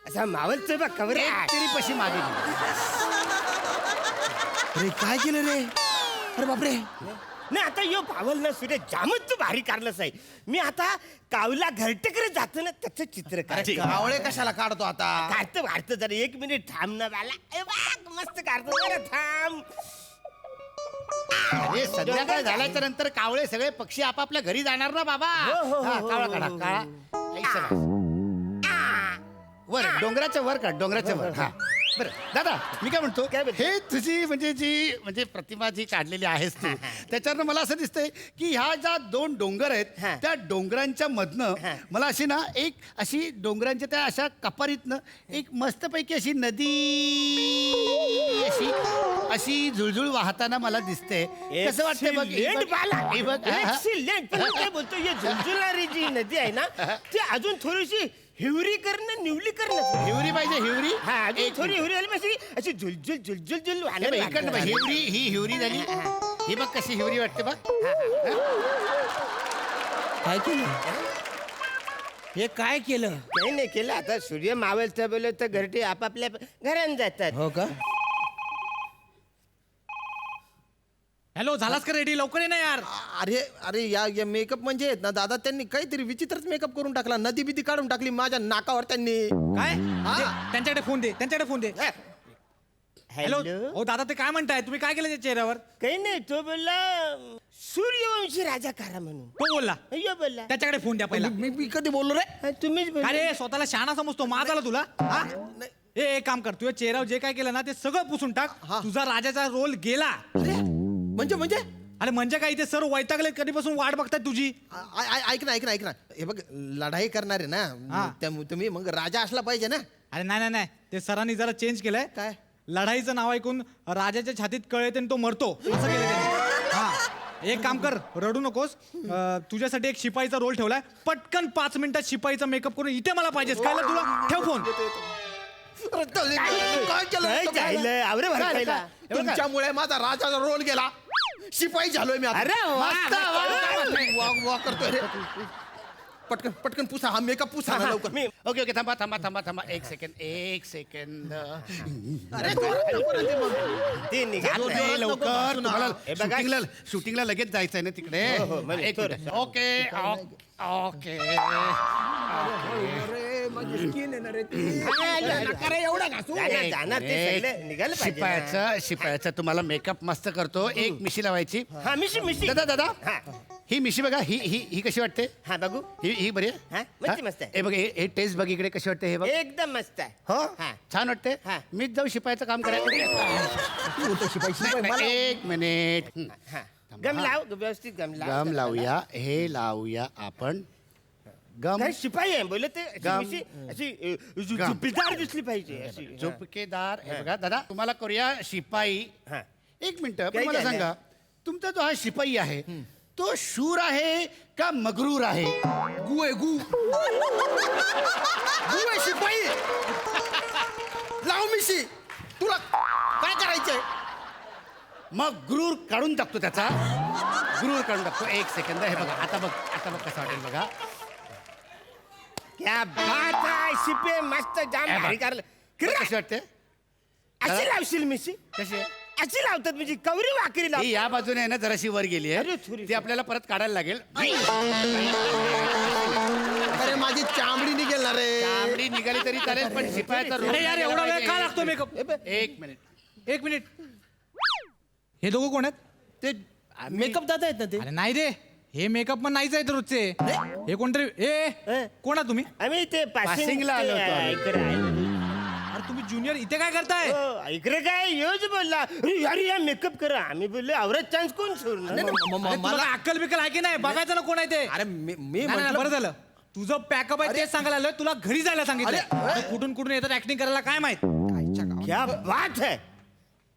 असा मावलचं बघ कवरे तरी पशी मागे अरे काय केलं रे? अरे बापरे. नाही आता यो पावलणार सूर्य जामच तू भारी काढलंच आहे. मी आता कावला घरटेकडे जातो ना त्याचं चित्र काढतो. कावळे कशाला काढतो आता? काढतो जरा 1 मिनिट थांब ना बाला. ए बघ मस्त काढतो जरा थांब. अरे संध्याकाळ झाल्याच्या नंतर कावळे सगळे पक्षी आपापल्या घरी जाणार ना बाबा. हा, कावळा काढा काळा ऐसा काढा. वर डोंगराच्या वर काढ डोंगराच्या वर. हा बरं दादा मी काय म्हणतो हे तुझी म्हणजे प्रतिमा जी काढलेली आहेस तू त्याच्यावर मला असं दिसतंय की ह्या ज्या 2 डोंगर आहेत त्या डोंगरांच्या मधनं मला अशी ना एक अशी डोंगरांच्या त्या अशा कपारीतनं एक मस्तपैकी अशी नदी अशी झुळझुळ वाहताना मला दिसते. कसं वाटतंय बघ Excellent बाला. हे बघ. हा, हा. Excellent. पण मी काय बोलतो ही झुंझुणारी जी नदी आहे ना ती अजून थोडीशी हिवरी करणं निवली करणं. हिवरी पाहिजे हिवरी. हा अजून थोडी हिवरी आली पाहिजे अशी झुलझुल झुलझुल झुल हे बघ, इकडनं बघ, हिवरी ही हिवरी झाली. ही बघ कशी हिवरी वाटते बघ. काय केलं? हे काय केलं? काही नाही केलं. आता सूर्य मावळतं बोल तर घरटे आपापल्या घरात जातात. हो का? हॅलो झालास का रेडी? लवकर ये ना यार. अरे अरे या मेकअप म्हणजे आहेत ना दादा त्यांनी काहीतरी विचित्रच मेकअप करून टाकला. नदी बिदी काढून टाकली माझ्या नाकावर त्यांनी. काय त्यांच्याकडे फोन दे, त्यांच्याकडे फोन दे. हॅलो हॅलो हो दादा ते काय म्हणताय? तुम्ही काय केलं त्या चेहऱ्यावर? काही नाही. तो बोलला सूर्यवंशी राजा करा म्हणून. तो बोलला. अय्यो बोलला. त्याच्याकडे फोन द्या पहिला. मी कधी बोललो रे? हा, तुम्हीच बोलले. अरे स्वतःला शहाणा समजतो, माज आला तुला हा? एक काम कर, तुझ्या चेहऱ्यावर जे काय केलं ना ते सगळं पुसून टाक. तुझा राजाचा रोल गेला. म्हणजे अरे म्हणजे काय, इथे सर्व वैतागले कधीपासून वाट बघतात तुझी. ऐक ना हे बघ लढाई करणार आहे ना तुम्ही मग राजा असला पाहिजे ना. अरे नाही ते सरांनी जरा चेंज केलंय. काय? लढाईचं नाव ऐकून राजाच्या छातीत कळ येते आणि तो मरतो असं केलं त्यांनी. हा एक काम कर, रडू नकोस. तुझ्यासाठी एक शिपाईचा रोल ठेवलाय. पटकन 5 मिनिटात शिपाईचा मेकअप करून इथे मला पाहिजेस. कळलं तुला? ठेव फोन. काय केलं? तुमच्यामुळे माझा राजाचा रोल गेला. शिपाई झालोय मी. अरे वा. वा करतोय रे. पटकन पुसा हा मेकअप पुसा ना लवकर. ओके ओके थांबा 1 सेकंड. अरे ते निघाल जातो नाही. ते लवकर. तुम्हाला हे बघा. शूटिंगला लगेच जायचंय ना तिकडे. हो, म्हणजे एक मिनिट. ओके. माझी स्किन येणार आहे ती. नका रे, एवढं घासू. जाणार ते सगळं निघालं पाहिजे ना. शिपायाचं तुम्हाला मेकअप मस्त करतो. एक मिशी लावायची. हा मिशी दादा हा. ही मिशी बघा, ही कशी वाटते? हा बघू ही बरी आहे? हा, मस्त मस्त आहे. हे बघ, हे टेस्ट बघ इकडे कशी वाटते हे बघ. एकदम मस्त आहे हो हा. छान वाटते. हा. मीच जाऊ शिपायाचं काम करायचं. तू तर शिपाई मला एक मिनिट. हा. गम लाव व्यवस्थित गम लाव. गम लावूया, हे लावूया आपण. गम काय शिपाई आहे बोल ते गम. मिशी अशी गम. जुपिदार दिसली पाहिजे अशी. झोपकेदार. हे बघा दादा, तुम्हाला करूया शिपाई. हा. एक मिनिट, पण काय मला झालं? सांगा, तुमचा जो हा शिपाई आहे तो शूर आहे का मगरूर आहे? गु आहे गु आहे शिपाई. लाव मिशी. तुला काय करायचंय? मग गुरूर काढून टाकतो त्याचा. गुरूर काढून टाकतो. एक सेकंद. हे बघा, आता बघ कसं वाटेल बघा. क्या बात आहे शिपे मस्त जाम हे बघ. भारी करलं. कशी वाटते? अशी लावशील मिशी कशी आहे? अशी लावतात म्हणजे कवरी वाकरी लाव. ही या बाजूने आहे ना जराशी वर गेली अरे, आहे. थोडी- ती आपल्याला परत काढायला लागेल. अरे माझी चामडी निघेल ना रे. चामडी निघाली तरी चालेल, पण शिपायाचा रोल अरे यार, एवढा वेळ पाहिजे. का लागतो मेकअप? एक मिनिट. एक मिनिट. हे दोघं कोण आहेत? ते मेकअप दादा आहेत ना ते. अरे नाही रे, हे मेकअप पण नाहीच आहेत रोजचे. हे कोणतरी कोण आहे तुम्ही? आम्ही ते पासिंगला आलो होतो आम्ही. इकडे आहे. अरे तुम्ही ज्युनियर इथे काय करताय? हो, इकडे काय योज बोलला अरे या मेकअप करा. आम्ही बोललो औरत चान्स कोण सोडणार. अरे तुला काय अक्कल बिक्कल आहे की नाही? बघायचं ना कोण आहे ते. अरे मी नाही, नाही, म्हटलं बरं झालं तुझं पॅकअप आहे तेच सांगायला आलोय. तुला घरी जायला सांगितलं. तू कुठून कुठून येतात ऍक्टिंग करायला काय माहित. क्या बात है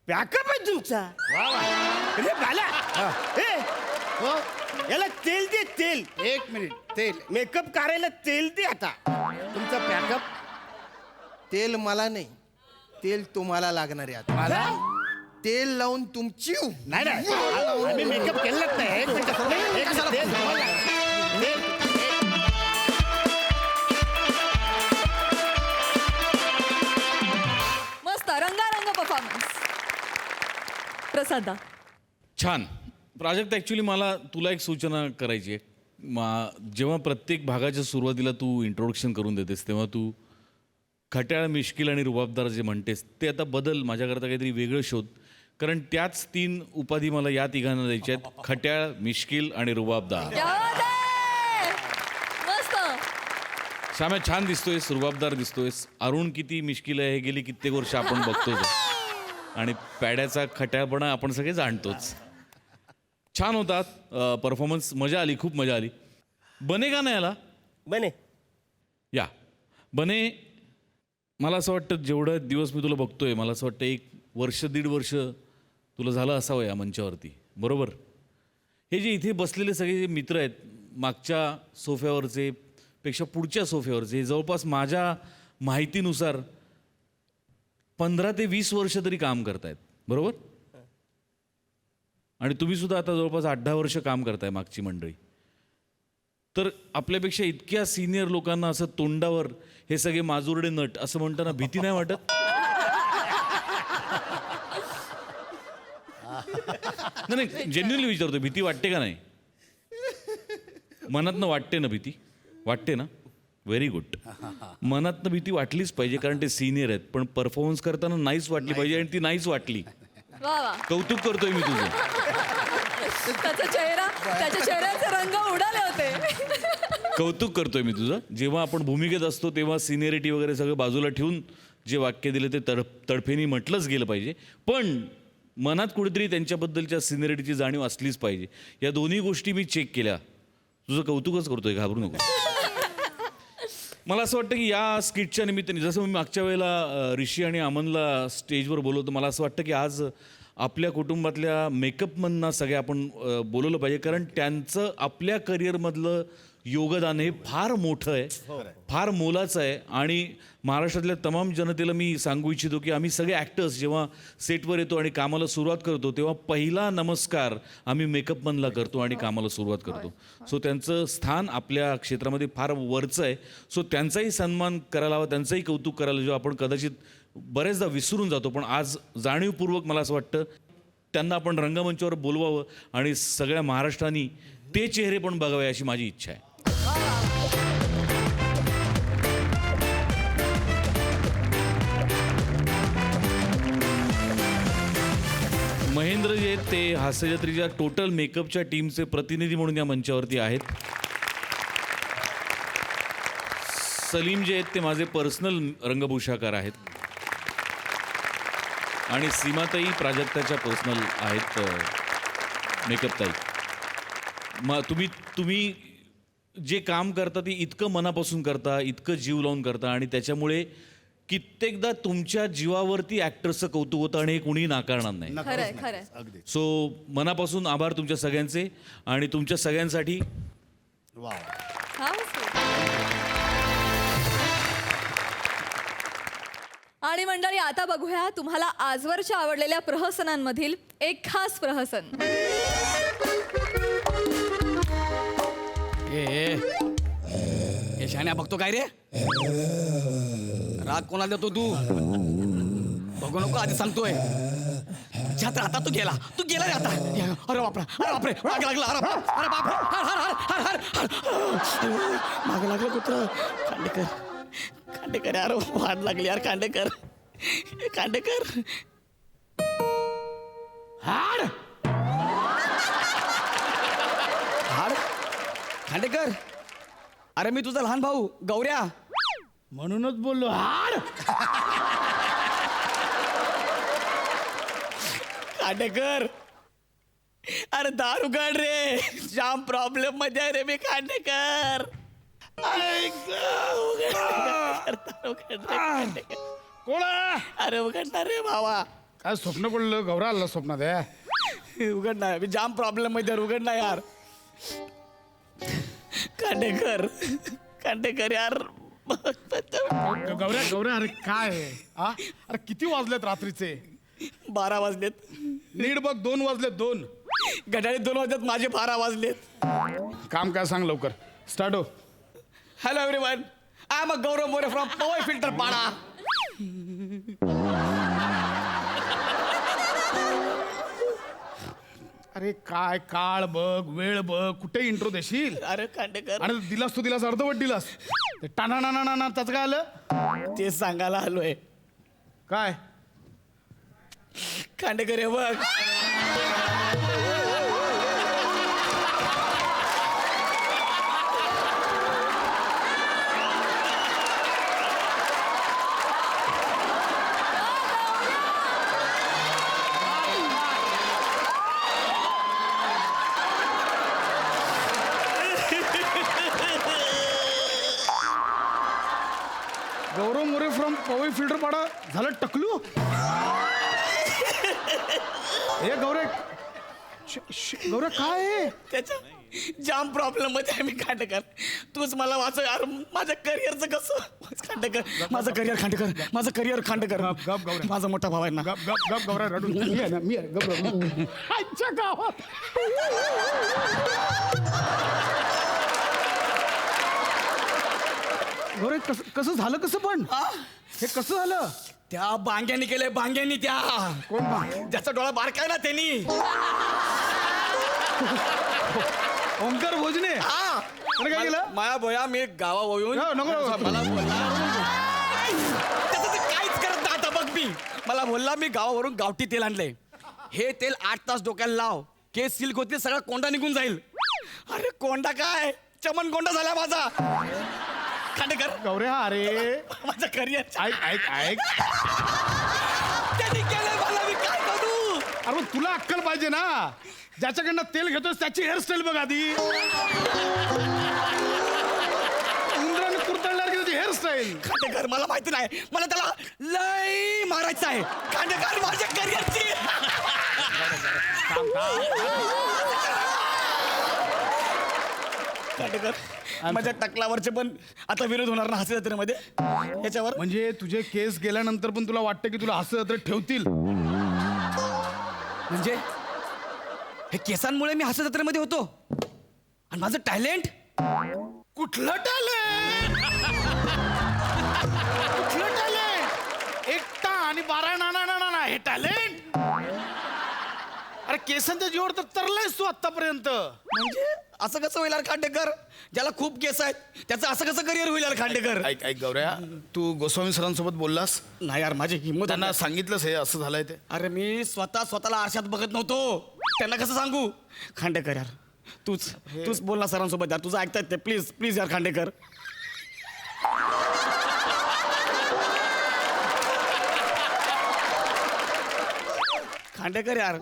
पॅकअप आहे तुमचा. अरे बाला ए, हो याला तेल दे तेल. एक मिनिट. तेल मेकअप करायला तेल दे आता. तुमचा पॅकअप तेल मला नाही, तेल तुम्हाला लागणार आहे आता. मला तेल लावून तुमची नाही आम्ही मेकअप केलंच नाही. एक मिनिट. एक मिनिट. तेल थांबवा. तेल. मस्त रंगारंग परफॉर्मन्स. प्रसादा छान. प्राजक्त ॲक्च्युली मला तुला एक सूचना करायची आहे. जेव्हा प्रत्येक भागाच्या सुरुवातीला तू इंट्रोडक्शन करून देतेस तेव्हा तू खट्याळ, मिश्किल आणि रुबाबदार जे म्हणतेस ते आता बदल, माझ्याकरता काहीतरी वेगळं शोध. कारण त्याच 3 उपाधी मला या तिघांना द्यायच्या आहेत. खट्याळ, मिश्किल आणि रुबाबदार. क्या बात आहे! मस्त. श्याम्या छान दिसतोयस, रुबाबदार दिसतोयस. अरुण किती मिश्किल आहे हे गेली कित्येक वर्ष आपण बघतोच. आणि पॅड्याचा खट्याळपणा आपण सगळे जाणतोच. छान होता परफॉर्मन्स. मजा आली, खूप मजा आली. बने का नाही आला? बने या बने. मला असं वाटतं जेवढा दिवस मी तुला बघतोय, मला असं वाटतं 1 वर्ष 1.5 वर्ष तुला झालं असावं या मंचावरती, बरोबर? हे जे इथे बसलेले सगळे जे मित्र आहेत, मागच्या सोफ्यावरचे पेक्षा पुढच्या सोफ्यावरचे, हे जवळपास माझ्या माहितीनुसार 15 ते 20 वर्ष तरी काम करतायत, बरोबर? आणि तुम्ही सुद्धा आता जवळपास 8-10 वर्ष काम करताय, मागची मंडळी. तर आपल्यापेक्षा इतक्या सिनियर लोकांना असं तोंडावर हे सगळे माजुरडे नट असं म्हणताना भीती नाही वाटत? नाही, जेन्युअनली विचारतो, भीती वाटते का नाही? मनातनं वाटते ना भीती? वाटते ना? Very good. मनातनं भीती वाटलीच पाहिजे, कारण ते सिनियर आहेत. पण परफॉर्मन्स करताना नाहीच वाटली पाहिजे, आणि ती नाहीच वाटली. वा वा. कौतुक करतोय मी तुझं. त्याच्या चेहऱ्याचे रंग उडाले होते. कौतुक करतोय मी तुझं. जेव्हा आपण भूमिकेत असतो तेव्हा सिनियरिटी वगैरे सगळं बाजूला ठेवून जे वाक्य दिले ते तडफेनी म्हटलंच गेलं पाहिजे. पण मनात कुठेतरी त्यांच्याबद्दलच्या सिनियरिटीची जाणीव असलीच पाहिजे. या दोन्ही गोष्टी मी चेक केल्या. तुझं कौतुकच करतोय, घाबरू नको. मला असं वाटतं की या स्किटच्या निमित्ताने, जसं मी मागच्या वेळेला ऋषी आणि अमनला स्टेजवर बोलवतो, मला असं वाटतं की आज आपल्या कुटुंबातल्या मेकअपमनना सगळे आपण बोलवलं पाहिजे. कारण त्यांचं आपल्या करिअरमधलं योगदान हे फार मोठं आहे, फार मोलाचं आहे. आणि महाराष्ट्रातल्या तमाम जनतेला मी सांगू इच्छितो की आम्ही सगळे ॲक्टर्स जेव्हा सेटवर येतो आणि कामाला सुरुवात करतो तेव्हा पहिला नमस्कार आम्ही मेकअपमनला करतो आणि कामाला सुरुवात करतो. सो त्यांचं स्थान आपल्या क्षेत्रामध्ये फार वरचं आहे. सो त्यांचाही सन्मान करायला हवा, त्यांचंही कौतुक करायला, जो आपण कदाचित बरेचदा विसरून जातो. पण आज जाणीवपूर्वक मला असं वाटतं त्यांना आपण रंगमंचावर बोलवावं आणि सगळ्या महाराष्ट्राने ते चेहरे पण बघावे अशी माझी इच्छा आहे. सत्येंद्र जे आहेत ते हास्यजत्रेच्या टोटल मेकअपच्या टीमचे प्रतिनिधी म्हणून या मंचावरती आहेत. सलीम जे आहेत ते माझे पर्सनल रंगभूषाकार आहेत. आणि सीमाताई प्राजक्ताच्या पर्सनल आहेत मेकअप ताई. तुम्ही जे काम करता ते इतकं मनापासून करता, इतकं जीव लावून करता आणि त्याच्यामुळे कित्येकदा तुमच्या जीवावरती ॲक्टर्सचं कौतुक होतं आणि हे कुणीही नाकारणार नाही. खरंय खरंय. सो मनापासून आभार तुमच्या सगळ्यांचे आणि तुमच्या सगळ्यांसाठी हा, आणि मंडळी आता बघूया तुम्हाला आजवरच्या आवडलेल्या प्रहसनांमधील एक खास प्रहसन. ए शाण्या बघतो काय रे? राग कोणाला देतो तू? बघू नको आधी सांगतोय. छात्र आता तू गेला रे आता. अरे बापरे राग लागला. अरे बाप माग लागलं कुत्र. खांडेकर यार वाट लागली यार. खांडेकर हाड खांडेकर. अरे मी तुझा लहान भाऊ गौऱ्या म्हणूनच बोललो हाड. खांडेकर अरे दारू काढ रे. जाम प्रॉब्लेम मध्ये आहे रे मी. खांडेकर कोण अरे उघडणार रे भावा. काय स्वप्न पडलं गौरा आला स्वप्नात आहे. उघडणार मी जाम प्रॉब्लेम मध्ये उघडणार यार. खांडेकर यार. गौऱ्या अरे काय अरे किती वाजलेत रात्रीचे? 12 वाजलेत. नीट बघ 2 वाजलेत. 2 घड्याळीत 2 वाजलेत. माझे 12 वाजलेत. काम काय सांग लवकर. स्टार्ट हो. Hello everyone, I am Gaurav More from Powai Filter Pada. अरे काय काळ बघ, वेळ बघ, कुठे इंट्रो देशील? अरे खांडेकर. आणि दिलास अर्धवट दिलास. ते टाणा त्याचं काय आलं? तेच सांगायला आलोय. काय खांडेकर हे बघ. गौरव मोरे फ्रॉम पवई फिल्टर पाडा झालं टकलू. हे गौरे काय आहे? त्याच्या जाम प्रॉब्लेम मध्ये आहे मी. खांडेकर तूच मला वाचव यार. माझ्या करिअरचं कसं? खांडेकर माझं करिअर. खांडेकर गप गौऱ्या. माझा मोठा भाऊ आहे ना. गप गौऱ्या रडून. मी आहे ना, मी आहे. गप आजच्या गावात गौरे कसं झालं? कसं पण हे कसं झालं? त्या बांग्यांनी केलंय. बांग्यांनी त्या कोण? ज्याचा डोळा बारकाय ना त्यांनी. ओंकार भोजने. हा काय केलं? माया भोया मी गावावरून मला काहीच करत नाही आता. बघ मला बोलला मी गावावरून गावठी तेल आणलंय. हे तेल 8 तास डोक्याला लाव. केस सिल्क होतील. सगळा कोंडा निघून जाईल. अरे कोंडा काय चमन कोंडा झाला माझा. खांडेकर गौऱ्या अरे माझं करिअर ऐक त्यांनी केलंय मला. मी काय करू? अरे मग तुला अक्कल पाहिजे ना. ज्याच्याकडनं तेल घेतोस त्याची हेअरस्टाईल बघ आधी. उंदराने कुरतडणार की त्याची हेअरस्टाईल. खांडेकर मला माहिती नाही. मला त्याला लय मारायचं आहे. खांडेकर माझ्या करिअरची. खांडेकर माझ्या टकलावरचे पण आता विरोध होणार ना हास्य जत्रेमध्ये याच्यावर. म्हणजे तुझे केस गेल्यानंतर पण तुला वाटतं की तुला हास्य जत्रेत ठेवतील? म्हणजे हे केसांमुळे मी हास्य जत्रेमध्ये होतो आणि माझं टॅलेंट. कुठलं टॅलेंट? कुठलं टॅलेंट? 1 आणि 12 ना हे टॅलेंट? अरे केसांच्या जीवावर तर तरलायस तू आतापर्यंत. म्हणजे असं कसं होईल यार खांडेकर? ज्याला खूप केस आहेत त्याचं असं कसं करिअर होईल यार खांडेकर? ऐक ऐक गौऱ्या, तू गोस्वामी सरांसोबत बोललास? नाही यार, माझी हिंमत त्यांना होत नाही. सांगितलंस हे असं झालंय ते? अरे मी स्वतःला आरशात बघत नव्हतो. त्यांना कसं सांगू? खांडेकर यार, तूच बोल ना सरांसोबत यार. तुझं ऐकतायत ते. प्लीज प्लीज यार खांडेकर. खांडेकर यार,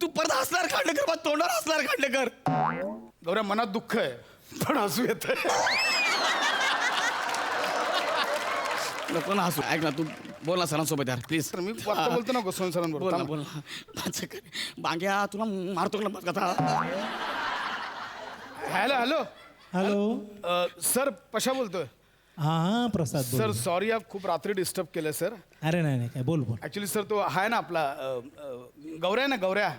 तू परत हसणार खांडेकर, मग तोंडावर हसणार खांडेकर. गौऱ्या, मनात दुःख आहे पण हसू येत. नको ना हसू. ऐक ना, तू बोल ना सरांसोबत यार प्लीज. मी वाटतं बोलतो ना गोस्वामी बोल ना सरांबरोबर. बोल ना. माझं काय? बांग्या तुला मारतो का ना आता? Hello hello hello. सर पशा बोलतोय. हां प्रसाद सर बोल. सॉरी, खूप रात्री डिस्टर्ब केलं सर. अरे नाही नाही काय बोल बोल. ऍक्च्युली सर तो आहे ना आपला गौऱ्या ना गौऱ्या.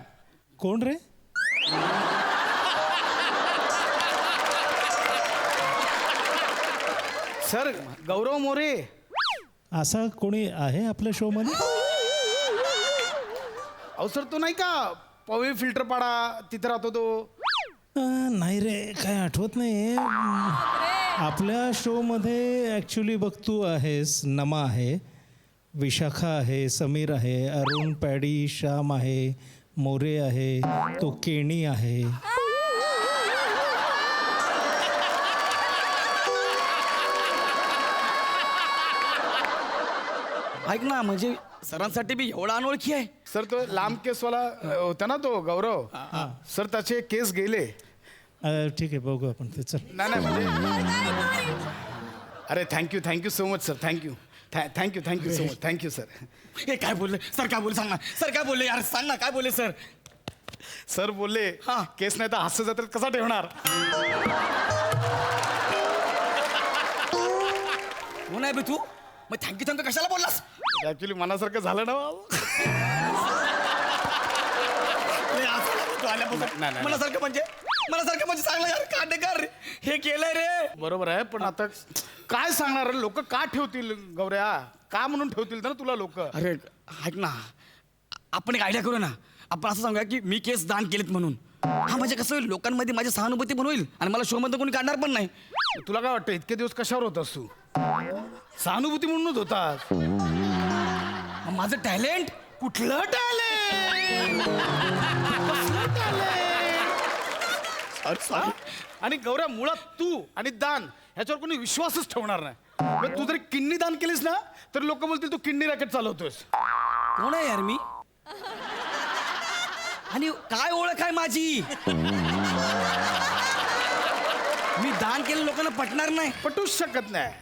कोण रे? सर गौरव मोरे. असा कोणी आहे आपल्या शो मध्ये? अहो सर तो नाही का पवे फिल्टर पाडा तिथे राहतो तो. नाही रे काय आठवत नाही. आपल्या शो मध्ये ॲक्च्युली बघ तू आहेस, नमा आहे, विशाखा आहे, समीर आहे, अरुण, पॅडी, श्याम आहे, मोरे आहे, तो केणी आहे. ऐक ना, म्हणजे सरांसाठी बी एवढा अनोळखी आहे? सर तो लांब केसवाला होता ना तो गौरव. सर त्याचे केस गेले. ठीक आहे बघू आपण ते. चल नाही नाही म्हणजे अरे thank you so much sir. Thank you so much. Thank you sir. हे काय बोलले सर? काय बोलले सांग ना सर. काय बोलले यार? सांग ना काय बोलले सर? सर बोलले हा. केस नाही तर हास्य जत्रेत कसा ठेवणार. कोण आहे बे तू? मग थँक्यू कशाला बोललास? ऍक्च्युली मनासारखं झालं ना लय हसायला लागला तू आल्यापासून. नाही, नाही. मनासारखं म्हणजे चांगलं यार खांडेकर हे केलंय रे. बरोबर आहे पण आता काय सांगणार लोक का ठेवतील गौऱ्या? का म्हणून ठेवतील ना तुला लोक? अरे ऐक ना, आपण एक आयडिया करू ना. आपण असं सांगूया की मी केस दान केलेत म्हणून. हा म्हणजे कसं होईल, लोकांमध्ये माझी सहानुभूती पण होईल आणि मला शो मध्ये कोणी काढणार पण नाही. तुला काय वाटतं इतके दिवस कशावर होतास तू? सहानुभूती म्हणूनच होतास. मग माझं टॅलेंट कुठलं टॅलेंट? आणि गौऱ्या मुळात तू आणि दान ह्याच्यावर कोणी विश्वासच ठेवणार नाही. मग तू जर किडनी दान केलीस ना तर लोक बोलतील तू किडनी रॅकेट चालवतोस. कोण आहे यार मी? आणि काय ओळख आहे माझी? मी दान केलं लोकांना पटणार नाही. पटूच शकत नाही.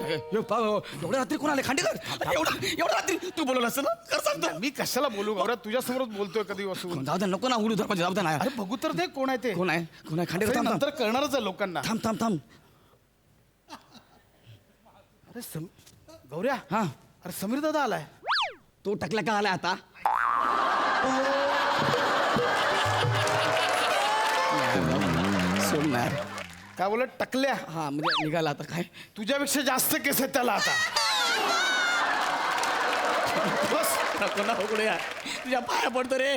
एवढ्या रात्री कोण आले खांडेकर? एवढ्या रात्री तू बोलवलं असं ना? कर सांगतो. मी कशाला बोलू गौऱ्या? तुझ्या समोरच बोलतोय कधी बसून. जाऊ दे, नको ना उडू धर. जाऊ दे ना. अरे बघू तर दे कोण आहे ते. कोण आहे? खांडेकर? थांब, थांब. नंतर कळणारच आहे लोकांना. थांब. अरे गौऱ्या. हा, अरे समीर दादा आलाय. तो टकला का आलाय आता? सोड ना यार. काय बोलत टकल्या? हा म्हणजे निघाला आता काय? तुझ्यापेक्षा जास्त केस आहेत त्याला आता. बस नको ना उघडे यार, तुझ्या पाया पडतो रे.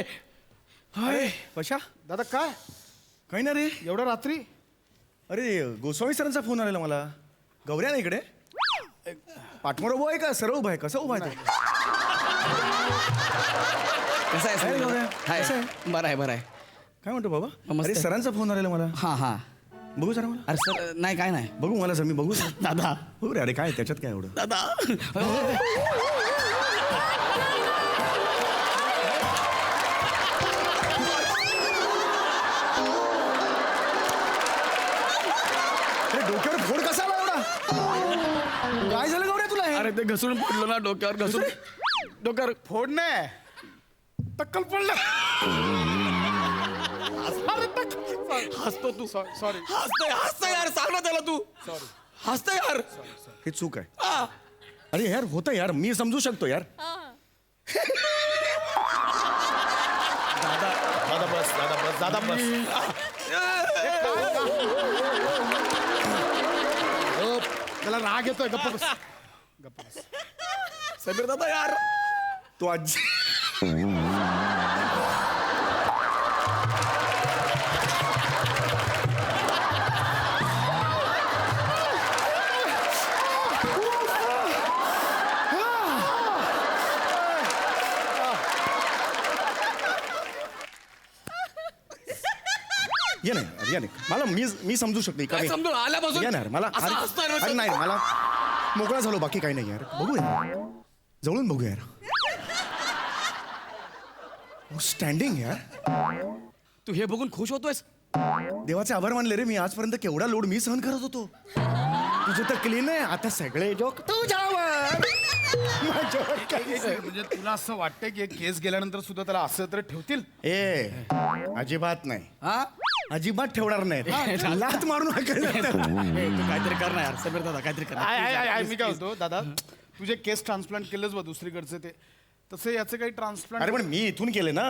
अरे पशा दादा काय काही ना रे. एवढ्या रात्री? अरे गोस्वामी सरांचा फोन आलेला मला. गौऱ्या ना इकडे पाठमोर उभा आहे का सरळ उभा आहे? कसं उभा आहे ते? कसं आहे काय रे गौऱ्या? हाय. कसं आहे? बरं आहे. काय म्हणतो बाबा? मस्त अरे आहे. सरांचा फोन आलेला मला. हा. बघू जरा मला. अरे सर नाही काय नाही. बघू मला सर. मी बघू दादा बघू रे. अरे काय त्याच्यात काय एवढं? दादा अरे डोक्यावर फोड कसा आला एवढा? काय झालं गौऱ्या तुला हे? अरे ते घसरून पडलो ना डोक्यावर. घसरून डोक्यावर फोड नाही टक्कल पडलं. हसतो तू. सॉरी. हसतो यार. सांग ना त्याला तू. सॉरी. हसतो यार. हे चूक आहे. हा. अरे यार होतं यार. मी समजू शकतो यार. दादा बस. त्याला राग येतोय. गप्प बस. समीर दादा यार, तो आजी या नाही या नाही मला मी समजू शकते काय समजू? आल्यापासून या नाही मला असं हसतोय ना, अरे नाही मला मोकळा झालो बाकी काही नाही यार बघू यार जवळून बघू यार स्टँडिंग यार तू हे बघून खुश होतोयस? देवाचे आभार मानले रे मी आजपर्यंत केवढा लोड मी सहन करत होतो तुझं तर क्लीन आहे आता सगळे जोक तुझ्यावर माझ्यावर काही नाही. म्हणजे तुला असं वाटतंय की एक केस गेल्यानंतर सुद्धा त्याला असं तर ठेवतील? ए अजिबात नाही हा अजिबात ठेवणार नाही लात मारून हाकलणार त्याला. तू काहीतरी कर ना यार समीर दादा काहीतरी कर ना. मी काय होतो दादा तुझे केस ट्रान्सप्लांट केलंच बा दुसरीकडचे ते तसे याचे काही ट्रान्सप्लांट अरे पण मी इथून केले ना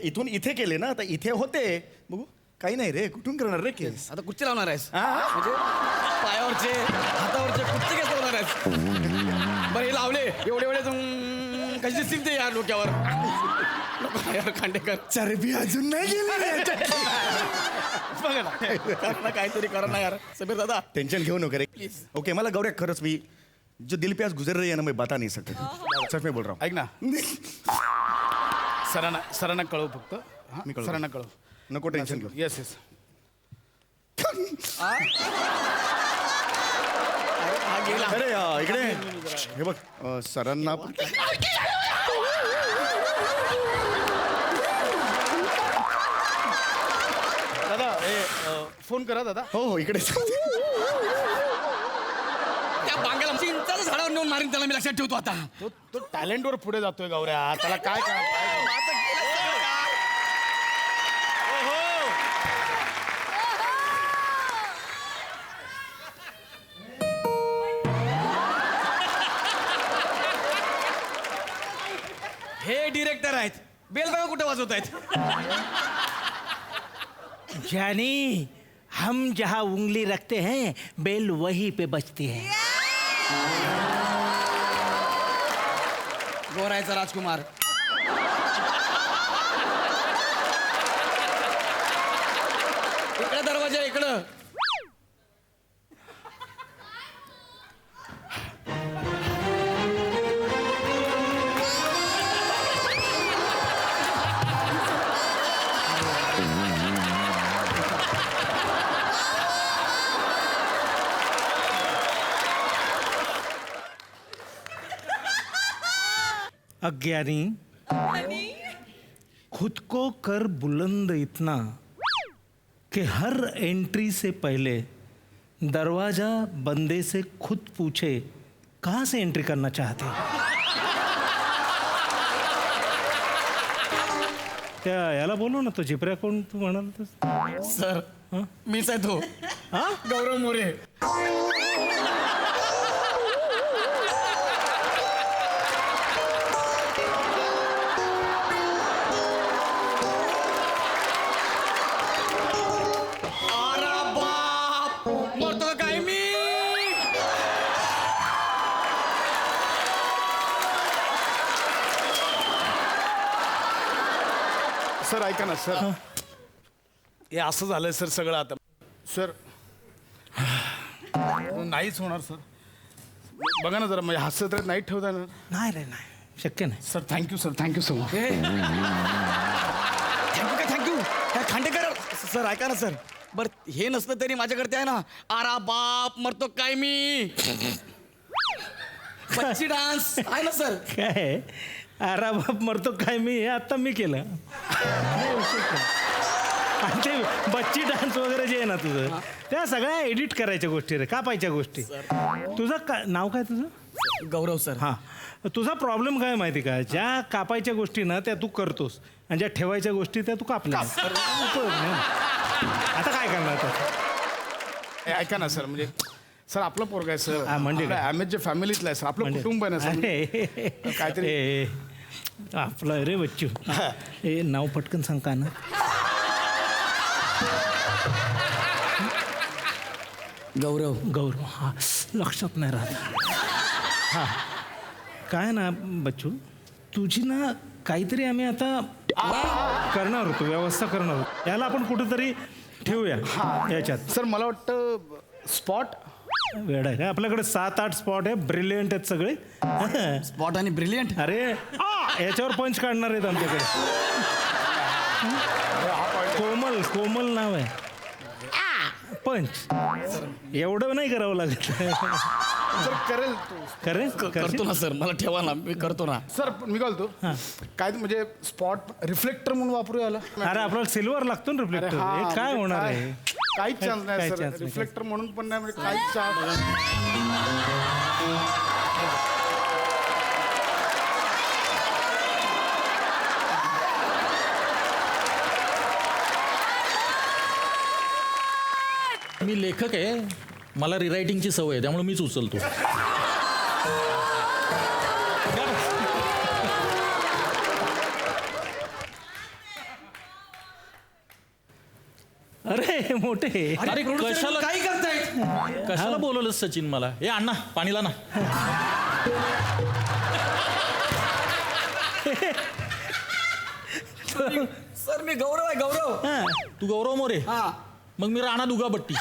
इथून इथे केले ना तर इथे होते बघू काही नाही रे कुठून करणार रे केस आता कुठचे लावणार आहेस? हा? म्हणजे पायावरचे हातावरचे कुठचे केस लावणार आहेस? बरं हे लावले एवढे कशी दिसतील ते यार डोक्यावर नको यार खांडेकर चरबी अजून नाही गेली बघा ना कर ना काहीतरी करा ना यार समीर दादा टेंशन घेऊ नको रे ओके मला गौऱ्या खरंच मी जो दिल पे आज गुजर रही है ना मैं बता नहीं सकता सच में बोल रहा हूँ ऐक ना सरांना कळव फक्त हा? मी कळवतो. सरांना कळव नको टेन्शन घेऊ येस येस हा गेला अरे इकडे हे बघ सरांना दादा फोन करा दादा हो इकडे त्या बांग्याला चिंचाचं झाडावर नेऊन मारीन त्याला मी लक्षात ठेवतो आता तो टॅलेंटवर पुढे जातोय गौऱ्या त्याला काय हे डिरेक्टर आहेत बेल बघा कुठे वाजवत आहेत जानी हम जहाँ उंगली रखते हैं बेल वहीं पे बजती है गोरायचा राजकुमार इकडे दरवाजा इकडं अज्ञानी खुद को कर बुलंद इतना कि हर एंट्री से पहले दरवाजा बंदे से खुद पूछे कहाँ से एंट्री करना चाहते हो? त्या याला बोलू ना तो जिपऱ्या कोण तू म्हणाल सर मीच आहे तो गौरव मोरे सर ऐका ना सर हे असं झालंय सर सगळं आता सर नाहीच होणार सर बघा ना जरा म्हणजे हसत राहत नाही ठेवता ना नाही रे नाही शक्य नाही sir thank you so much thank you Khandekar sir ऐका ना सर बरं हे नसतं तरी माझ्याकडे आहे ना आरा बाप मरतो काय मी बच्ची डान्स आहे ना सर काय अरे बाप मरतो काय मी हे आता मी केलं आणि ते बच्ची डान्स वगैरे जे आहे ना तुझं त्या सगळ्या एडिट करायच्या गोष्टी रे कापायच्या गोष्टी तुझं का नाव काय तुझं गौरव सर हां तुझा प्रॉब्लेम काय माहिती का ज्या कापायच्या गोष्टी ना त्या तू करतोस आणि ज्या ठेवायच्या गोष्टी त्या तू कापल्या उपयोग नाही ना. आता काय करणार तर ऐका ना सर म्हणजे सर आपलं पोरग आहे सर म्हणजे काय? ॲमेजच्या फॅमिलीतला आहे सर आपलं कुटुंब आहे ना सर अरे, काहीतरी आपलं रे बच्चू हे नाव पटकन सांग का ना गौरव गौरव हा लक्षात नाही राहत हा काय ना बच्चू तुझी ना काहीतरी आम्ही आता करणार होतो व्यवस्था करणार होतो याला आपण कुठेतरी ठेवूया याच्यात सर मला वाटतं स्पॉट वेळ आहे का आपल्याकडे 7-8 स्पॉट आहे ब्रिलियंट आहेत सगळे स्पॉट आणि ब्रिलियंट अरे याच्यावर पंच काढणार आहेत आमच्याकडे कोमल नाव आहे पंच एवढं नाही करावं लागत. सर करेल करेल करतो ना सर, मला ठेवा ना, मी करतो ना. सर मी काय बोलतो काय म्हणजे स्पॉट रिफ्लेक्टर म्हणून वापरू याला. अरे आपल्याला सिल्वर लागतो ना रिफ्लेक्टर. अरे हा, हे काय म्हणजे होणार काय? आहे? काहीच चान्स नाही काहीच सर, chance नाही. रिफ्लेक्टर म्हणून पण नाही म्हणजे काहीच चान्स. मी लेखक आहे, मला रिरायटिंगची सवय आहे, त्यामुळे मीच उचलतो. अरे मोठे अरे कशाला काय करतायत? कशाला बोलवलं सचिन मला? हे अण्णा पाणीला ना. सर मी गौरव आहे, गौरव. तू गौरव मोरे? मग मी राणा दुगापट्टी.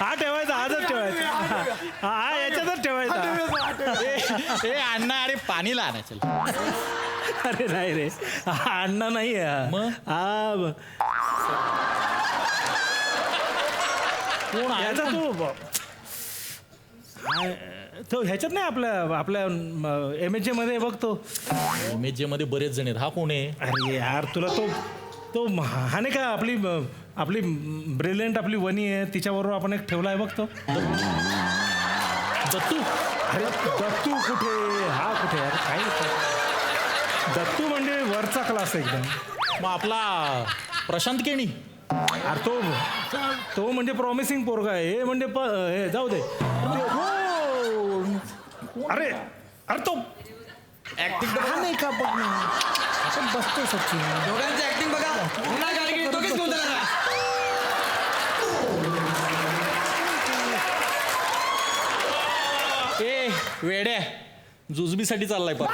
हा ठेवायचा, आजच ठेवायचा. हा याच्यातच ठेवायचा. ए अण्णा, अरे पाणीला आणायचं. अरे नाही रे, हा अण्णा नाही आहे. मग? हा कोण आहे? याचा तो ह्याच्यात नाही, आपल्या MHA मध्ये बघतो. MHA मध्ये बरेच जण आहेत. हा कोण आहे? अरे यार तुला तो हा नाही का आपली ब्रिलियंट आपली वनी आहे, तिच्याबरोबर आपण एक ठेवला आहे बघतो. दत्तू? अरे दत्तू कुठे, हा कुठे यार, काय दत्तू म्हणजे वरचा क्लास एकदम. मग आपला प्रशांत केणी? अरे तो म्हणजे प्रॉमिसिंग पोरगा आहे. हे म्हणजे हे जाऊ दे. अरे तो ऍक्टिंग हा नाही का बघ ना, आपण बसतो सचिन. दोघांची ऍक्टिंग बघा. पुन्हा गाडी दोघेच घेऊन जाणार. ए वेड्या, जुजबीसाठी चाललाय पण.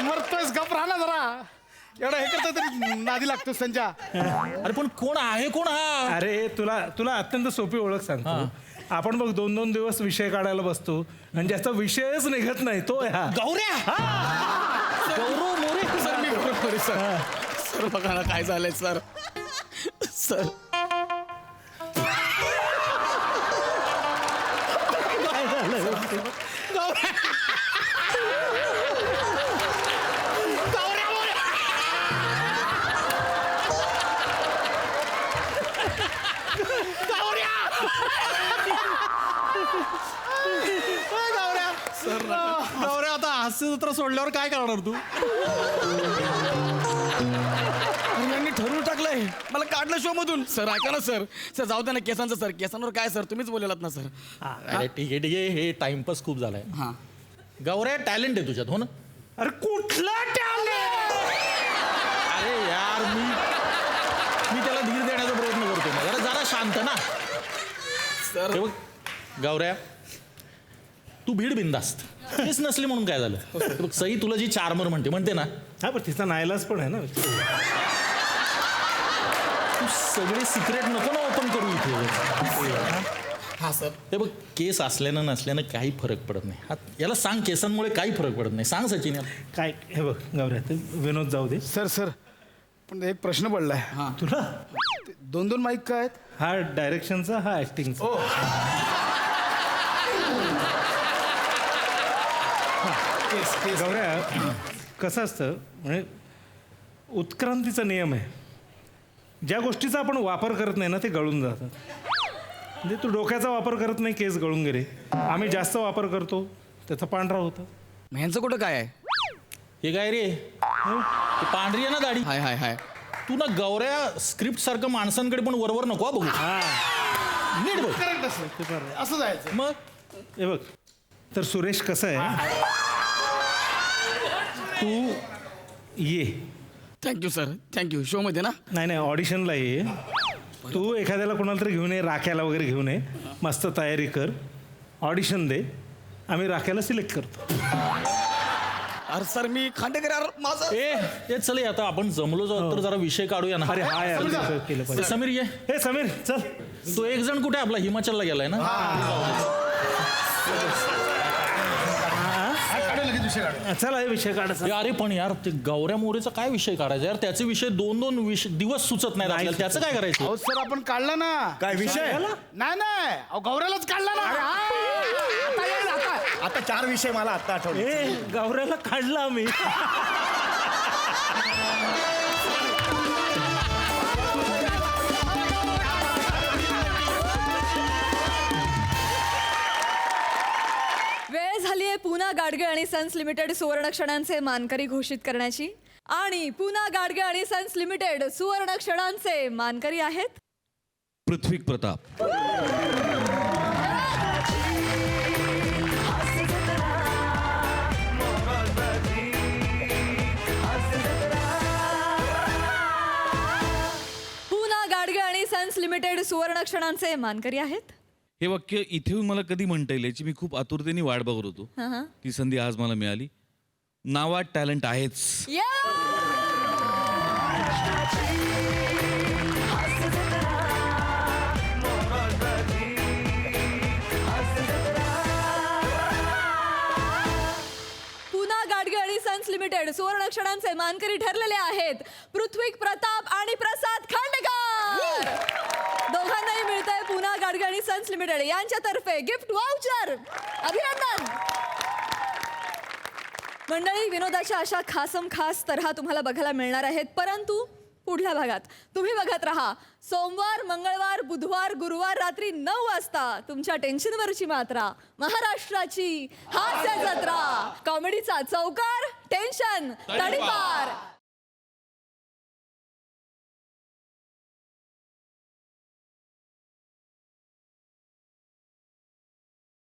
मरतोयस, गप राहा ना जरा. एवढा हे करतो तरी नादी लागतोस त्यांच्या. अरे पण कोण आहे, कोण हा? अरे तुला अत्यंत सोपी ओळख सांगतो. आपण बघ 2-2 दिवस विषय काढायला बसतो आणि ज्याचा विषयच निघत नाही तो हा गौऱ्या. गौरव मोरे. सर मी गौरव मोरे सर. सर बघा ना काय झालंय सर. सर काय झालं? गौऱ्या, आता हास्य जत्रा सोडल्यावर काय करणार तू? यांनी ठरवून टाकलंय मला काढलं शो मधून. सर ऐका ना सर. सर जाऊ दे ना केसांचं. सर केसांवर काय सर, तुम्हीच बोललात ना सर. अरे ठीक आहे, हे टाइमपास खूप झालाय. गौऱ्या, टॅलेंट आहे तुझ्यात, हो ना? अरे कुठला टॅलेंट? अरे यार, मी त्याला धीर देण्याचा प्रयत्न करतो ना. जरा शांत ना सर. हे बघ गौऱ्या, तू भीड बिंदास्त. तेच नसली म्हणून काय झालं? बघ, सई तुला जी चार्मर म्हणते ना. हा पण तिचा नाईलाज पण आहे ना. तू सगळे सिक्रेट नको ना ओपन करू इथे. हा सर. हे बघ, केस असल्यानं नसल्यानं काही फरक पडत नाही. याला सांग, केसांमुळे काही फरक पडत नाही. सांग सचिन याला. काय हे बघ गौऱ्या, ते विनोद जाऊ दे. सर पण एक प्रश्न पडलाय. तुला 2-2 माईक काय आहेत? हा डायरेक्शनचा, हा ऍक्टिंगचा. गौऱ्या, कसं असतं म्हणजे उत्क्रांतीचा नियम आहे. ज्या गोष्टीचा आपण वापर करत नाही ना ते गळून जातं. म्हणजे तू डोक्याचा वापर करत नाही, केस गळून गेले. आम्ही जास्त वापर करतो, त्याचा पांढरा होतं. ह्यांचं कुठं काय आहे? हे काय रे, ते पांढरी आहे ना दाढी. हाय हाय हाय. तू ना गौऱ्या, स्क्रिप्ट सारखं माणसांकडे पण वरवर नको बघू. नीट बघ. करेक्ट असं असं जायचं. मग हे बघ, तर सुरेश कसं आहे, तू ये. Thank you sir, thank you. शो मध्ये ना? नाही ऑडिशनला ये. तू एखाद्याला कोणाला तरी घेऊन ये, राख्याला वगैरे घेऊन ये, मस्त तयारी कर ऑडिशन दे, आम्ही राख्याला सिलेक्ट करतो. अरे सर मी खांडेकर यार माझं ए चल आता आपण जमलो जाऊ तर जरा विषय काढूया ना. अरे हा यार, असं केलं पाहिजे. समीर ये. हे समीर चल. तो एक जण कुठे आपला हिमाचलला गेलाय ना. चला हे विषय काढायचा. अरे पण यार ते गौऱ्या मोरेचा काय विषय काढायचा यार. त्याचे विषय दोन दिवस सुचत नाही आपल्याला. त्याचं काय करायचं. अहो सर आपण काढला ना. काय विषय? नाही नाही अहो गौऱ्यालाच काढला ना. आता येईल आता. आता 4 विषय मला आता आठवले. ए गौऱ्याला काढला आम्ही. वेळ झालीये पूना गाडगे आणि सन्स लिमिटेड सुवर्ण क्षणांचे मानकरी घोषित करण्याची. आणि पूना गाडगे आणि सन्स लिमिटेड सुवर्ण क्षणांचे मानकरी आहेत पृथ्वी प्रताप. पूना गाडगे आणि सन्स लिमिटेड सुवर्ण क्षणांचे मानकरी आहेत. हे वाक्य इथे मला कधी म्हणता येईल याची मी खूप आतुरतेने वाट बघत होतो. ती संधी आज मला मिळाली. नावात टॅलेंट आहेच. पूना गाडगे आणि सन्स लिमिटेड सुवर्ण क्षणांचे मानकरी ठरलेले आहेत पृथ्वी प्रताप आणि प्रसाद खांडेकर. दोघांनाही मिळतंय पूना गाडगे आणि सन्स लिमिटेड यांच्यातर्फे गिफ्ट वाउचर. अभिनंदन. मंडळी, विनोदाच्या अशा खासम खास तऱ्हा तुम्हाला बघायला मिळणार आहेत, परंतु पुढल्या भागात तुम्ही बघत राहा. सोमवार, मंगळवार, बुधवार, गुरुवार रात्री 9 वाजता तुमच्या टेन्शनवरची मात्रा, महाराष्ट्राची हास्य जत्रा, कॉमेडीचा चौकार, टेन्शन तडीपार.